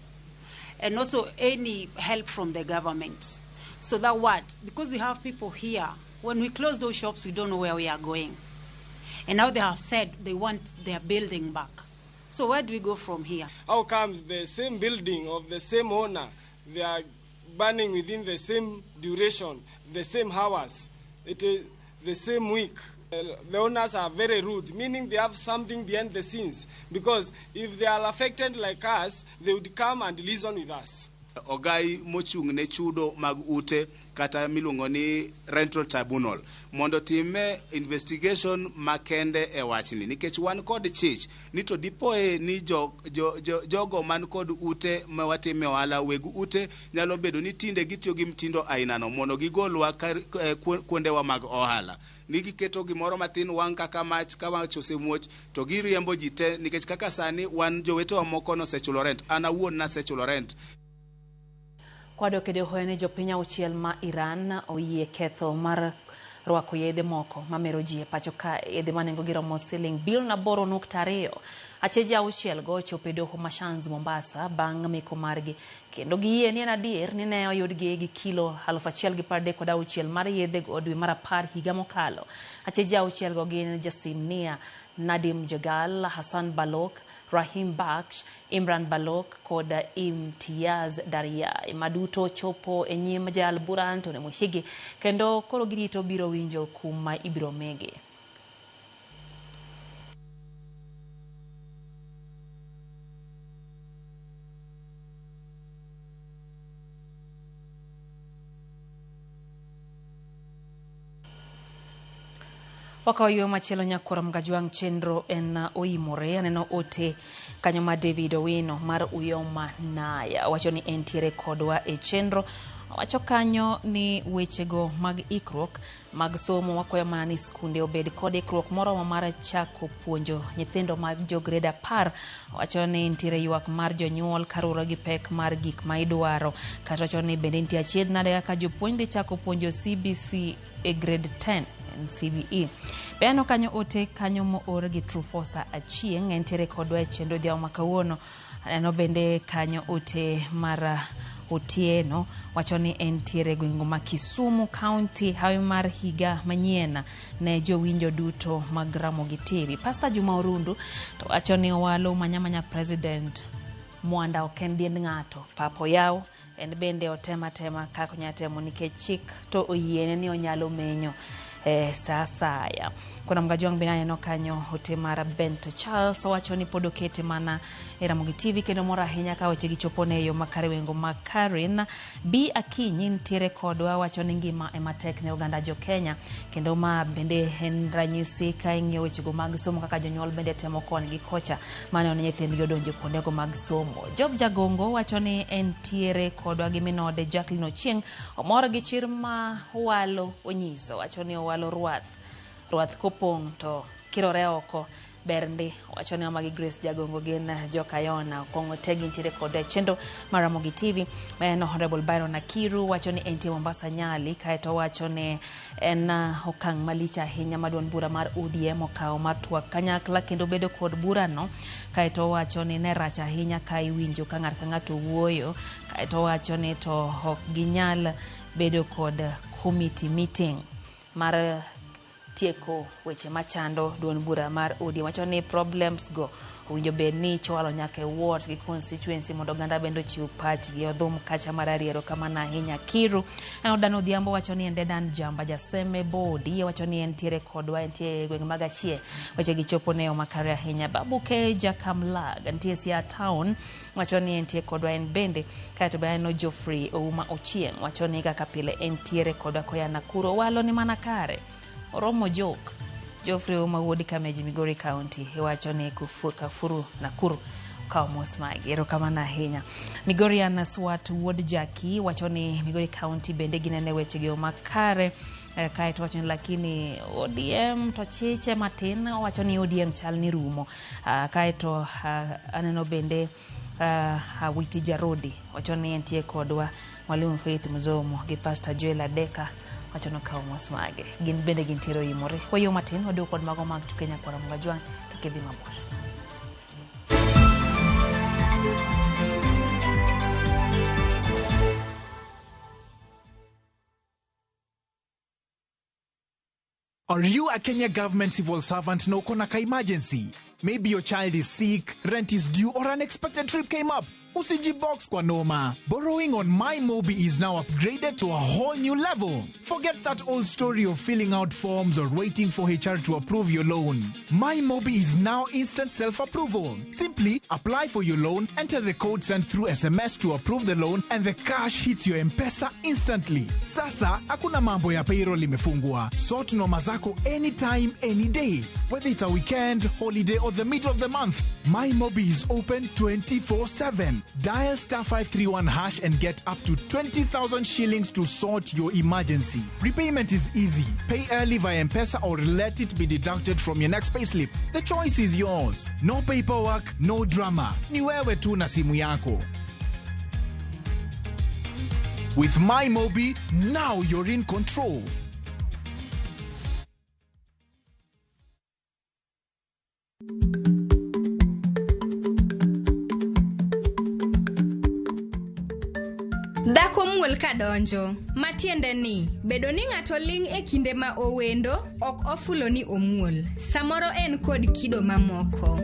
Speaker 23: and also any help from the government. So that because we have people here, when we close those shops, we don't know where we are going. And now they have said they want their building back. So where do we go from here?
Speaker 22: How comes the same building of the same owner, they are burning within the same duration, the same hours, it is the same week? The owners are very rude, meaning they have something behind the scenes. Because if they are affected like us, they would come and liaison with us.
Speaker 2: ogai mochung' ne chudo mag ute kata miluongo ni rental tribunal mondo time investigation makende e wachni nikech wan kod chich ni to dipoe ni jogo man kod ute ma watime ohala weg ute nyalo bedo ni tinde gitiyo gi mtindo aina no mondo gigolwa kuondewa mag ohala ni giketo gimoro matin wang' kaka mach osemuoch to giriembo ji te nikech kaka sani wan jowetewa moko nosechulo rent ana wuon nasechulo rent.
Speaker 1: Kwado kede hoene jopiny auchiel ma Iran oyie ketho mar rwako yedhe moko mamero ji e pacho ka yedhe manengo giromo $8.2 acheji auchiel go chopo e doho Mashanz Mombasa bang' meko margi kendo giyie ni en adier ni ne oyudgi gi kilo 1,036 mar yedhe go dwe mar 10 higa mokalo. Acheji auchiel go gin Jasim Nia, Nadim Jagal, Hassan Balok, Rahim Baksh, Imran Balok koda Imtiaz Daria. Maduto chopo e nyim jal bura Antony Mushigi kendo koro girito biro winjo kuma ibiro mege. Wakawayo machielo nyakoro mgajwang' chenro en oimore aneno ote kanyo ma David Owino mar Uyoma Naya wacho ni entiere kodwa e chenro. Wacho kanyo ni wechego mag ikruok mag somo wakwayo mana ni skunde obed kod ikruok moromo mar chako puonjo nyithindo mag jograde 10. Wacho ni entiere ywak mar jonyuol karura gi pek mar gik ma idwaro kata wacho ni bende nitie achiedh nade kaka jopuonj dhi chako puonjo CBC e grade 10 CBE. Beano kanyo ote kanyo moor gi Trufosa Achieng' entiere kodwa e chenro dhiao makawuono. Aneno bende kanyo ote mar Otieno wacho ni entiere gweng'o ma Kisumu County hawi mar higa manyien ne jowinjo duto mag Ramogi TV. Pastor Juma Orundu to wacho ni owalo manyamanya president Mwanda okendiend ng'ato papo yao en bende otema kako nyatemo nikech chik to oyiene ni onyalo menyo sasaya. Kuna mgajwang' bina no kanyo hote mara Bent Charles wacho ni podo kete mana e Ramogi TV kendo mora ahinya ka weche gichopone yo makare wengo makarin. Bi Akinyi ntiere kodwa wacho ni ngima ema tek ne oganda jo Kenya kendo ma bende en ranyisi ka ing'iyo wechego mag somo kaka jonyuol bende temo kon gi kocha mane on nyithindgi odonjo kuondego mag somo. Job Jagongo wacho ni entiere kodwa gi minode Jacqueline Ochieng' omor gi chir ma walo onyiso wacho ni owalo ruath kopong' to kirore oko berndi wacho ni magi Grace Jagongo gin Jokayona kongo tegi ntiere kod chendo Ramogi TV. No Honorable Byron Nakiru wacho ni enti Mombasa Nyali kaeto wacho ni en okang' malich ahinya maduon bura mar ODM okawo mar twak kanyakla kendo bedo kod bura no kaeto wacho ni ne rach ahinya ka iwinjo ka ng'ato wuoyo kaeto wacho ni to ok ginyal bedo kod committee meeting mar tieko weche machando duon bura mar ODM. Wacho ni problems go winjo bed ni chwalo nyaka ward gi constituency mondo ganda bendo chiw pach gi odhum kacha marariero kama na hinya Kiru. Dano Dhiambo wacho ni Dedan Jamba Jaseme Bodi wacho ni entiere kodwa entie gweng' magachie weche gichopo ne makare ahinya. Babu K Jakamlag entie Sia Town wacho ni entie kodwa en bende kaeto bayano Geoffrey Ouma Ochieng' wacho ni kaka pile entiere kodwa koya Nakuru walo ni mana kare Oromo Jok Geoffrey Ouma wuodi Kameji Migori County wacho ni Kafuru Nakuru kao mosmagi erokamano ahinya. Migori ana Swat wuod Jackie wacho ni Migori County bende ginene weche gi makare kaeto wacho ni lakini ODM to chiche matin wacho ni ODM chal ni rumo kaeto aneno bende Witi Jarodi wacho ni entie kodwa Mwalimu Faith Muzomo gi Pastor Joel Adeka wacho no kao mosmage gin bende gintiro imore kwa yo matin wadu kod mago mag tukenya kwa mgajwang' kakedhi mabor.
Speaker 3: Are you a Kenya government civil servant na uko na ka emergency? Maybe your child is sick, rent is due, or unexpected trip came up. Usijibox kwa noma. Borrowing on MyMobi is now upgraded to a whole new level. Forget that old story of filling out forms or waiting for HR to approve your loan. MyMobi is now instant self-approval. Simply apply for your loan, enter the code sent through SMS to approve the loan, and the cash hits your M-Pesa instantly. Sasa, hakuna mambo ya payroll imefungwa. Sort noma zako anytime, any day. Whether it's a weekend, holiday, or the middle of the month, MyMobi is open 24/7. Dial *531# and get up to 20,000 shillings to sort your emergency. Repayment is easy. Pay early via M-Pesa or let it be deducted from your next payslip. The choice is yours. No paperwork, no drama. Ni wewe tu na simu yako. With MyMobi, now you're in control.
Speaker 17: Dhako muol kadonjo, matiende ni, bedo ni ng'ato ling' e kinde ma owendo, ok ofulo ni omuol. Samoro en kod kido mamoko.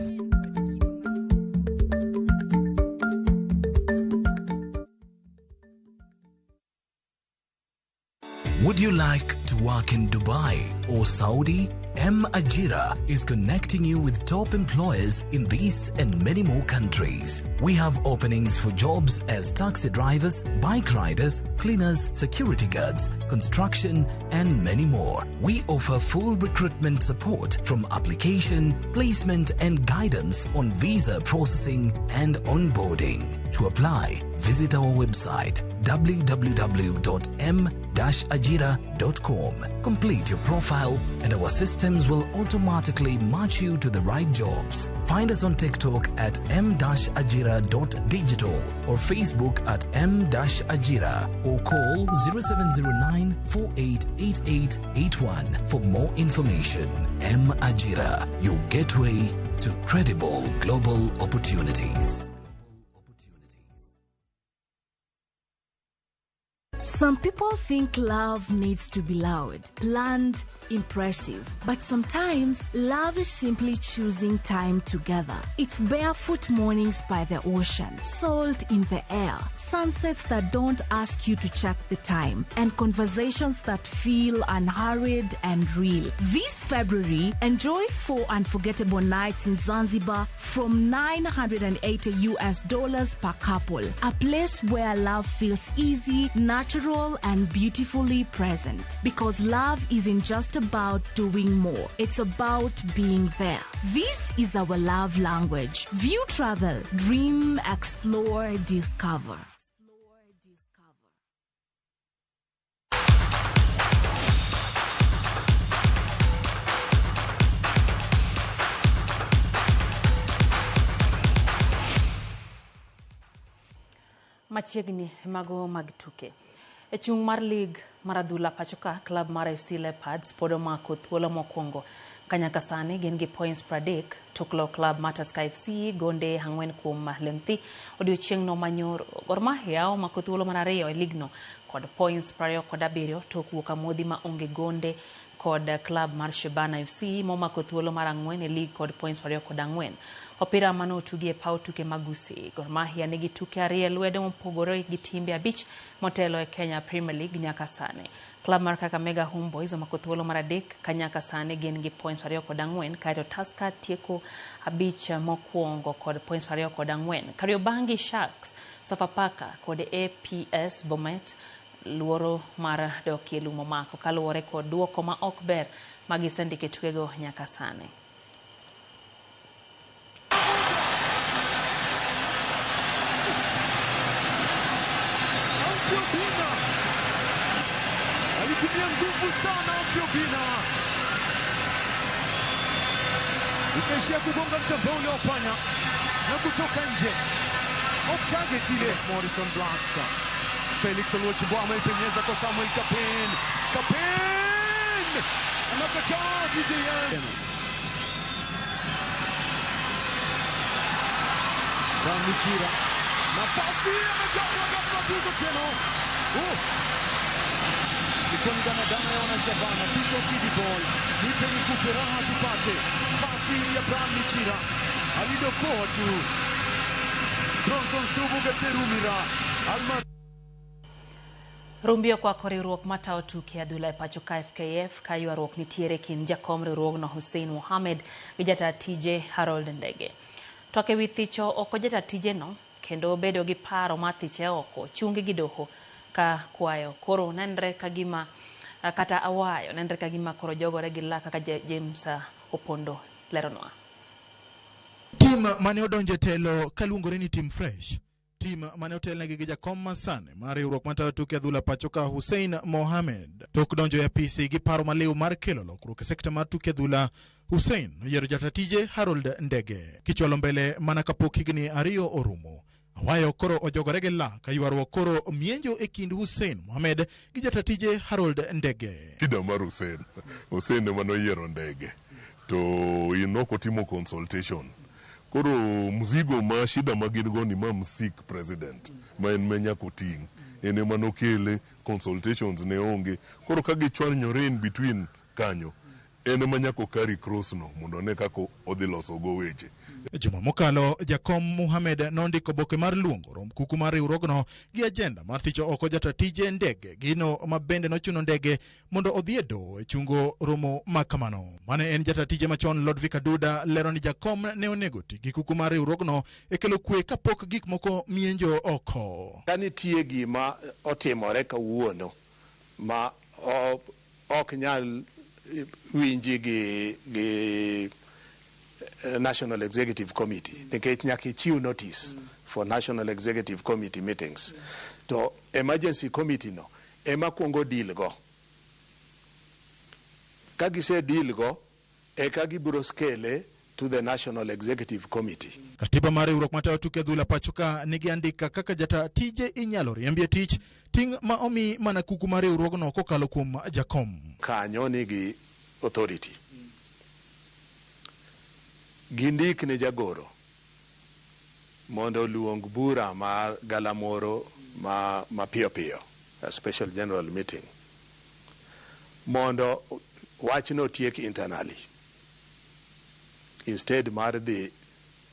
Speaker 4: Would you like to work in Dubai or Saudi? M-Ajira is connecting you with top employers in these and many more countries. We have openings for jobs as taxi drivers, bike riders, cleaners, security guards, construction, and many more. We offer full recruitment support from application, placement, and guidance on visa processing and onboarding. To apply, visit our website www.m-ajira.com. Complete your profile and our systems will automatically match you to the right jobs. Find us on TikTok at m-ajira.digital or Facebook at m-ajira or call 0709 488881 for more information. M-Ajira, your gateway to credible global opportunities.
Speaker 7: Some people think love needs to be loud, planned, impressive. But sometimes, love is simply choosing time together. It's barefoot mornings by the ocean, salt in the air, sunsets that don't ask you to check the time, and conversations that feel unhurried and real. This February, enjoy 4 unforgettable nights in Zanzibar from $980 per couple. A place where love feels easy, natural, and beautifully present. Because love isn't just about doing more, it's about being there. This is our love language. View travel, dream, explore, discover.
Speaker 1: Machiegni mago magtuke. E chung mar lig maradhula pachoka, club mar FC Leopards podo mako thuolo mokwongo. Kanyaka sani gin gi points pradek, tuklo club Mataska FC gonde hangwen kuom lemthi odiochieng' no manyoro. Gor Mahia omako thuolo mar ariyo e ligno kod points 27 tok wuok amodhi ma onge gonde kod club mar Shabana FC momako thuolo mar ang'wen e lig kod points 24. Opira mano tugi e paw tuke magusi. Gor Mahia nigi tuke ariyo lwedo mopogore gi timbe abich motelo e Kenya Premier League nyaka sani. Club mar Kakamega Homeboys omako thuolo mar adek kanyaka sani gin gi points 24 kaeto Tusker tieko abich mokwongo kod points 24. Kariobangi Sharks, Sofapaka kod APS Bomet luoro mar dokie lumo mako kaluwore kod duoko ma ok ber magisendike tukego nyaka sani.
Speaker 8: Alitumia nguvu sana Fiobina, ikaishia kugonga mtamba ule wa panya na kutoka nje. Off target ile. Morrison Blackstone, Felix Oluochimbo ameipenyeza kwa Samuel Kapen. Kapen anakataa TJN. Ramichira nafasi amegawa na matuzo tena. ilikuwa ni danadana ya wanashabana. Pito Kidi Ball, nipe nikupe raha tupate. Pasi ya Bram Michira, alidokoa tu. Bronson Subuga Serumira, Alma
Speaker 1: Rumbio kwa riwruok matao tuke adhula e pacho ka FKF ka ywaruok nitiere kind jakom riwruogno Hussein Mohamed gi jata tije Harold Ndege. Toke wi thicho oko jata tije no kendo bedo gi paro ma thiche oko chungi gi doho ka kwayo koro nenre kagima kata awayo nenre kagima koro jogore gi la kaka James Opondo leronwa.
Speaker 9: Tim mane odonje telo kaluongore ni Team Fresh. Tim mane otelnegi gi jakom masane mar riwruok matayo tuke adhula pacho ka Hussein Mohamed. Tok donjo ya PC gi paro maliw mar kelo lokruok e sekta mar tuke adhula, Hussein noyiero jata tije Harold Ndege. Kichwalo mbele mana kapok higni 2 orumo. Awayo koro ojogore gi la ka ywaruok koro mienjo e kind Hussein Mohamed gi jata tije Harold Ndege.
Speaker 11: Kida mar Hussein ema noyiero Ndege. To inoko timo consultation. Koro mzigo ma shida magin ni ma msik president ma en menya koting ene manokele consultations ne onge koro kagi chwanyore in between kanyo ene manyako carry cross no mondo ne kako odhi loso go weche.
Speaker 9: Juma mokalo jakom Mohamed nondiko boke mar luongo rom kuku mar riwruogno gi agenda mar thicho oko jata tije Ndege gino mabende nochuno Ndege mondo odhi e doho e chungo romo makamano. Mane en jata tije machon Lodvik Aduda lero ni jakom ne onego ti gi kuku mar riwruogno e kelo kwe kapok gik moko mienjo oko.
Speaker 12: Kanitie gima otimore kawuono ma ok nyal winji gi National Executive Committee nikech nyaka ichiw notice for National Executive Committee meetings. To emergency committee no ema kuongo deal go. Kagise deal go eka gibiro skele to the National Executive Committee.
Speaker 9: Katiba mar riwruok matayo tuke adhula pacho ka nigi andika kaka jata tije inyalo riembie tich ting ma omi mana kuku mar riwruogno kokalo kuom jakom.
Speaker 12: Kanyo nigi authority. Gindik ne jagoro mondo luong bura mar galamoro ma piyo piyo, a special general meeting, mondo wachno tiek internally instead mar dhi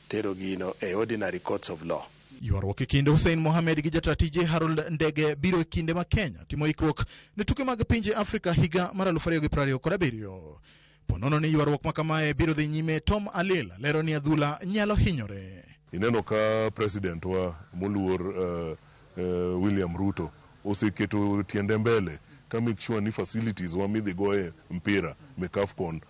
Speaker 12: tero gino e ordinary courts of law.
Speaker 9: Ywaruok e kind Hussein Mohamed gi jata tije Harold Ndege biro e kinde ma Kenya timo ikruok ne tuke mag pinje Afrika higa mar 2027. Ponono ni ywaruok makamae biro dhi nyime. Tom Alila lero ni adhula nyalo hinyore.
Speaker 11: Ineno ka president wa moluor William Ruto oseketo tiende mbele ka make sure ni facilities wa midhi goe mpira mekafcon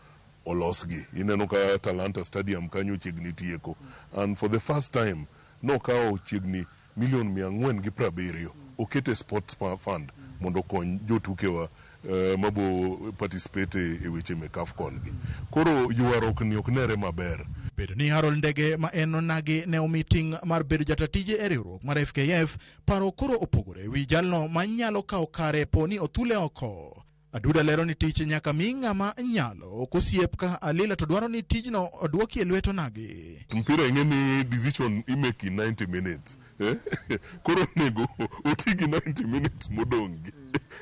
Speaker 11: olosgi. Ineno ka Talanta Stadium kanyo chiegni tieko, and for the first time no kao chiegni $470 okete sports fund mondo kony jotuke wa mabo participate e weche mekafcon gi. Koro ywaruok ni oknere maber.
Speaker 9: Bedo ni Harold Ndege ma en onagi ne meeting mar bedo jata tije e riwruok mar FKF paro koro opogore wi jalno manyalo kao kare poni othule oko. Aduda lero ni tich nyaka mi ng'ama nyalo okosiep ka Alila to dwaro ni tijno odwoki e lweto nagi.
Speaker 11: Mpira ingeni decision imeki 90 minutes. Koro nego otigi 90 minutes modongi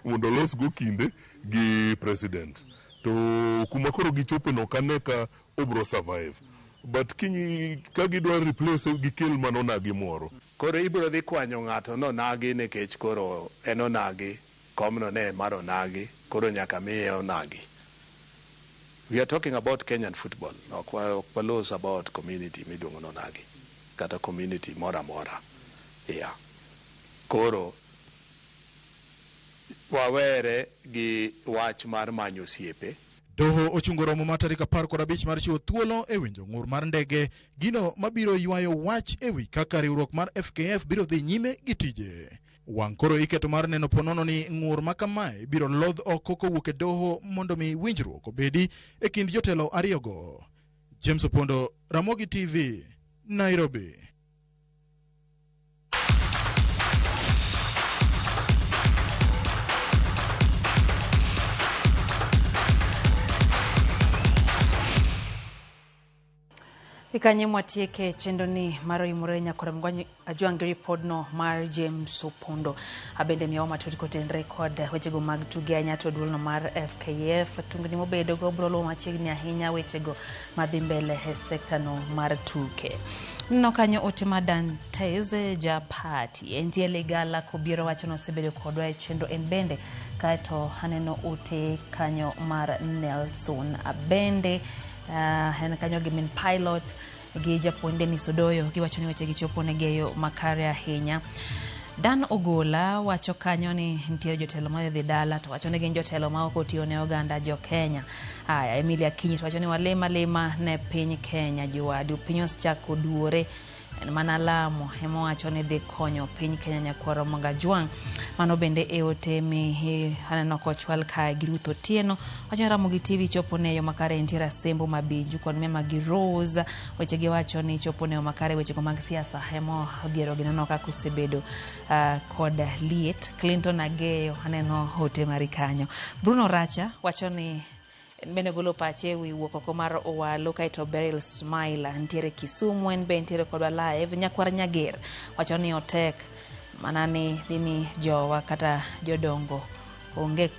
Speaker 11: mondo los go kinde gi president. To kuma koro gichope no kaneka obro survive. But kinyi kagidwa replace gi kel manonagi moro.
Speaker 12: Koro ibro dhi kwanyo ng'ato no nagi nekech koro enonagi komno ne maro nagi koro nyaka miye onagi. We are talking about Kenyan football. Okwalos about community midongo no nagi kata community mora. Yeah. Koro wawere gi wach mar manyo siepe.
Speaker 9: Doho ochungo romo mar tarik 15 mar chiwo thuolo e winjo ng'ur mar Ndege gino mabiro ywayo wach ewi kaka riwruok mar FKF biro dhi nyime gi tije. Wang' koro iketo mar neno ponono ni ng'ur makamae biro lodh oko kowuok e doho mondo mi winjruok obedi e kind jotelo ariyogo. James Opondo, Ramogi TV, Nairobi.
Speaker 1: Ikanye mwatieke chendoni maro imurenya kora mgwanyi ajuangiri podno mar James Opondo abende miyawa matutiko ten record wechego mag tuge anyato duolno mar FKF tungni mobedo go brolo machiegni ahinya wechego madhi mbele he sekta no mar tuke. No kanyo Otima Dantes Japati entie legala kobiro wachono sebedo kodwa chendo embende kaito haneno ute kanyo mar Nelson Abende hen kanyo gimin pilot gi japonde ni Sodoyo giwacho ni weche gichopo ne geyo makare ahinya. Dan Ogola wacho kanyo ni ntiere jotelo ma dhi dala to wacho ne gin jotelo ma ok otiyo ne oganda jo Kenya. Aya Emilia Kinyi wacho ni walema ne piny Kenya juwadu piny osechako duore mana lamo hemo wacho ni dhi konyo piny Kenya nyakwaro Magajwang mano bende eote mi haneno kochwal ka Giruto Tieno wacho Ramogi TV chopo ne yo makare ntira sembo mabiju kon mema gi Rose weche gi wacho ni chopo ne yo makare weche ko mag siasa hemo gero ginano ka kusebedo kod liet Clinton Ageyo haneno hote marikanyo. Bruno Racha wacho ni bende golo pache wi wuoko ko mar Owalo kaito Beryl Smile ntiere Kisumu en be ntiere kodwa live nyakwar Nyager wacho ni otek manani dini jowa kata jodongo onge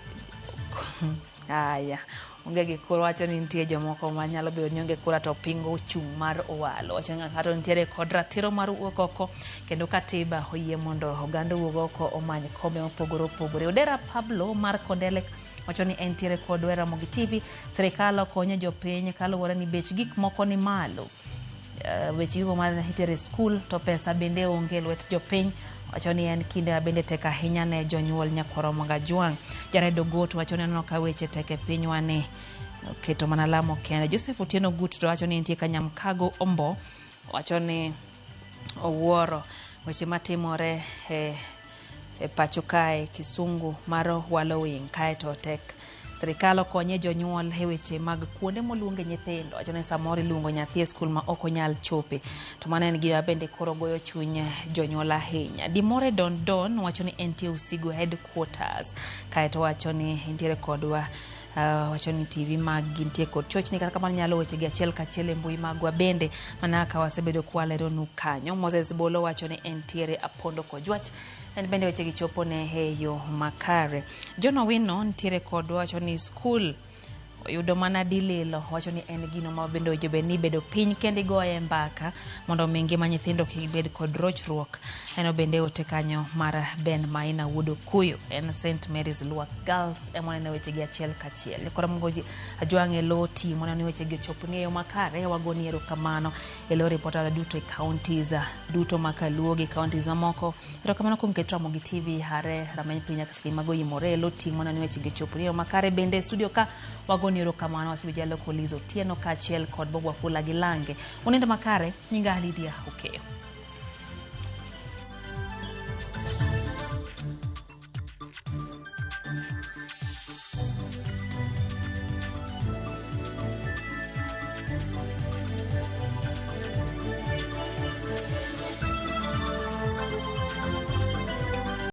Speaker 1: aya onge gikoro wacho ni ntie jomoko manyalo bedo ni onge kura to pingo chung mar Owalo wacho ni kato ntiere kod ratiro mar wuoko kendo katiba hoyie mondo oganda wuoko omany kombe mopogore Odera Pablo mar Kodele wacho ni entiere kod Ramogi TV serikal konyo jopiny kaluwore ni bech gik moko ni malo weche gigo ma itere school to pesa bende onge lwet jopiny wacho ni en kinde bende tek ahinya ne jonyuol nyakwaro Magajwang. Jared Ogot wacho ni no ka weche tek e pinywa ni keto mana lamo kende. Joseph Otieno Gut to wacho ni entie Kanyamkago Ombo wacho ni owuoro weche matimore pacho kae Kisungu maro Wallowing kaeto tek serikal konye jonyuol e weche mag kuonde moluonge nyithindo wacho ni samoro luongo nyathi e skul ma ok onyal chope to mano en gima bende koro goyo chuny jonyuol ahinya. Dimore Don wacho ni entie Usigo headquarters kaeto wacho ni entiere kodwa wacho ni TV mag gintie kod chochni kata kamano nyalo weche gi achiel kachiel e mbui magwa bende mana ka wasebedo kwalero nu kanyo. Moses Bolo wacho ni entiere Apondo Kojwach en bende weche gichopo ne heyo makare. John Owino ntiere kod wacho ni school yudo mana dililo wacho ni en gino ma bende ojobe ni bedo piny kendi goye mbaka mondo mingi ma nyithindo kibed kod rochruok eno bende ote kanyo mar Ben Maina Wudo Kuyo en St Mary's Luak Girls emone weche gi achiel kachiel kora mgoji ajwange loti mona ni weche gi chopo ne yo makare wagoni erokamano elo reporter duto e counties duto makaluo gi counties mamoko erokamano kum Ramogi TV hare rameny pinya kasiki magoyi more loti mona ni weche gi chopo ne yo makare bende studio ka wagoni erokamano wasibijalo ko Lizo Tieno kachiel kod Bob Wafula Gilange unenda makare nyinga Lydia Okeyo.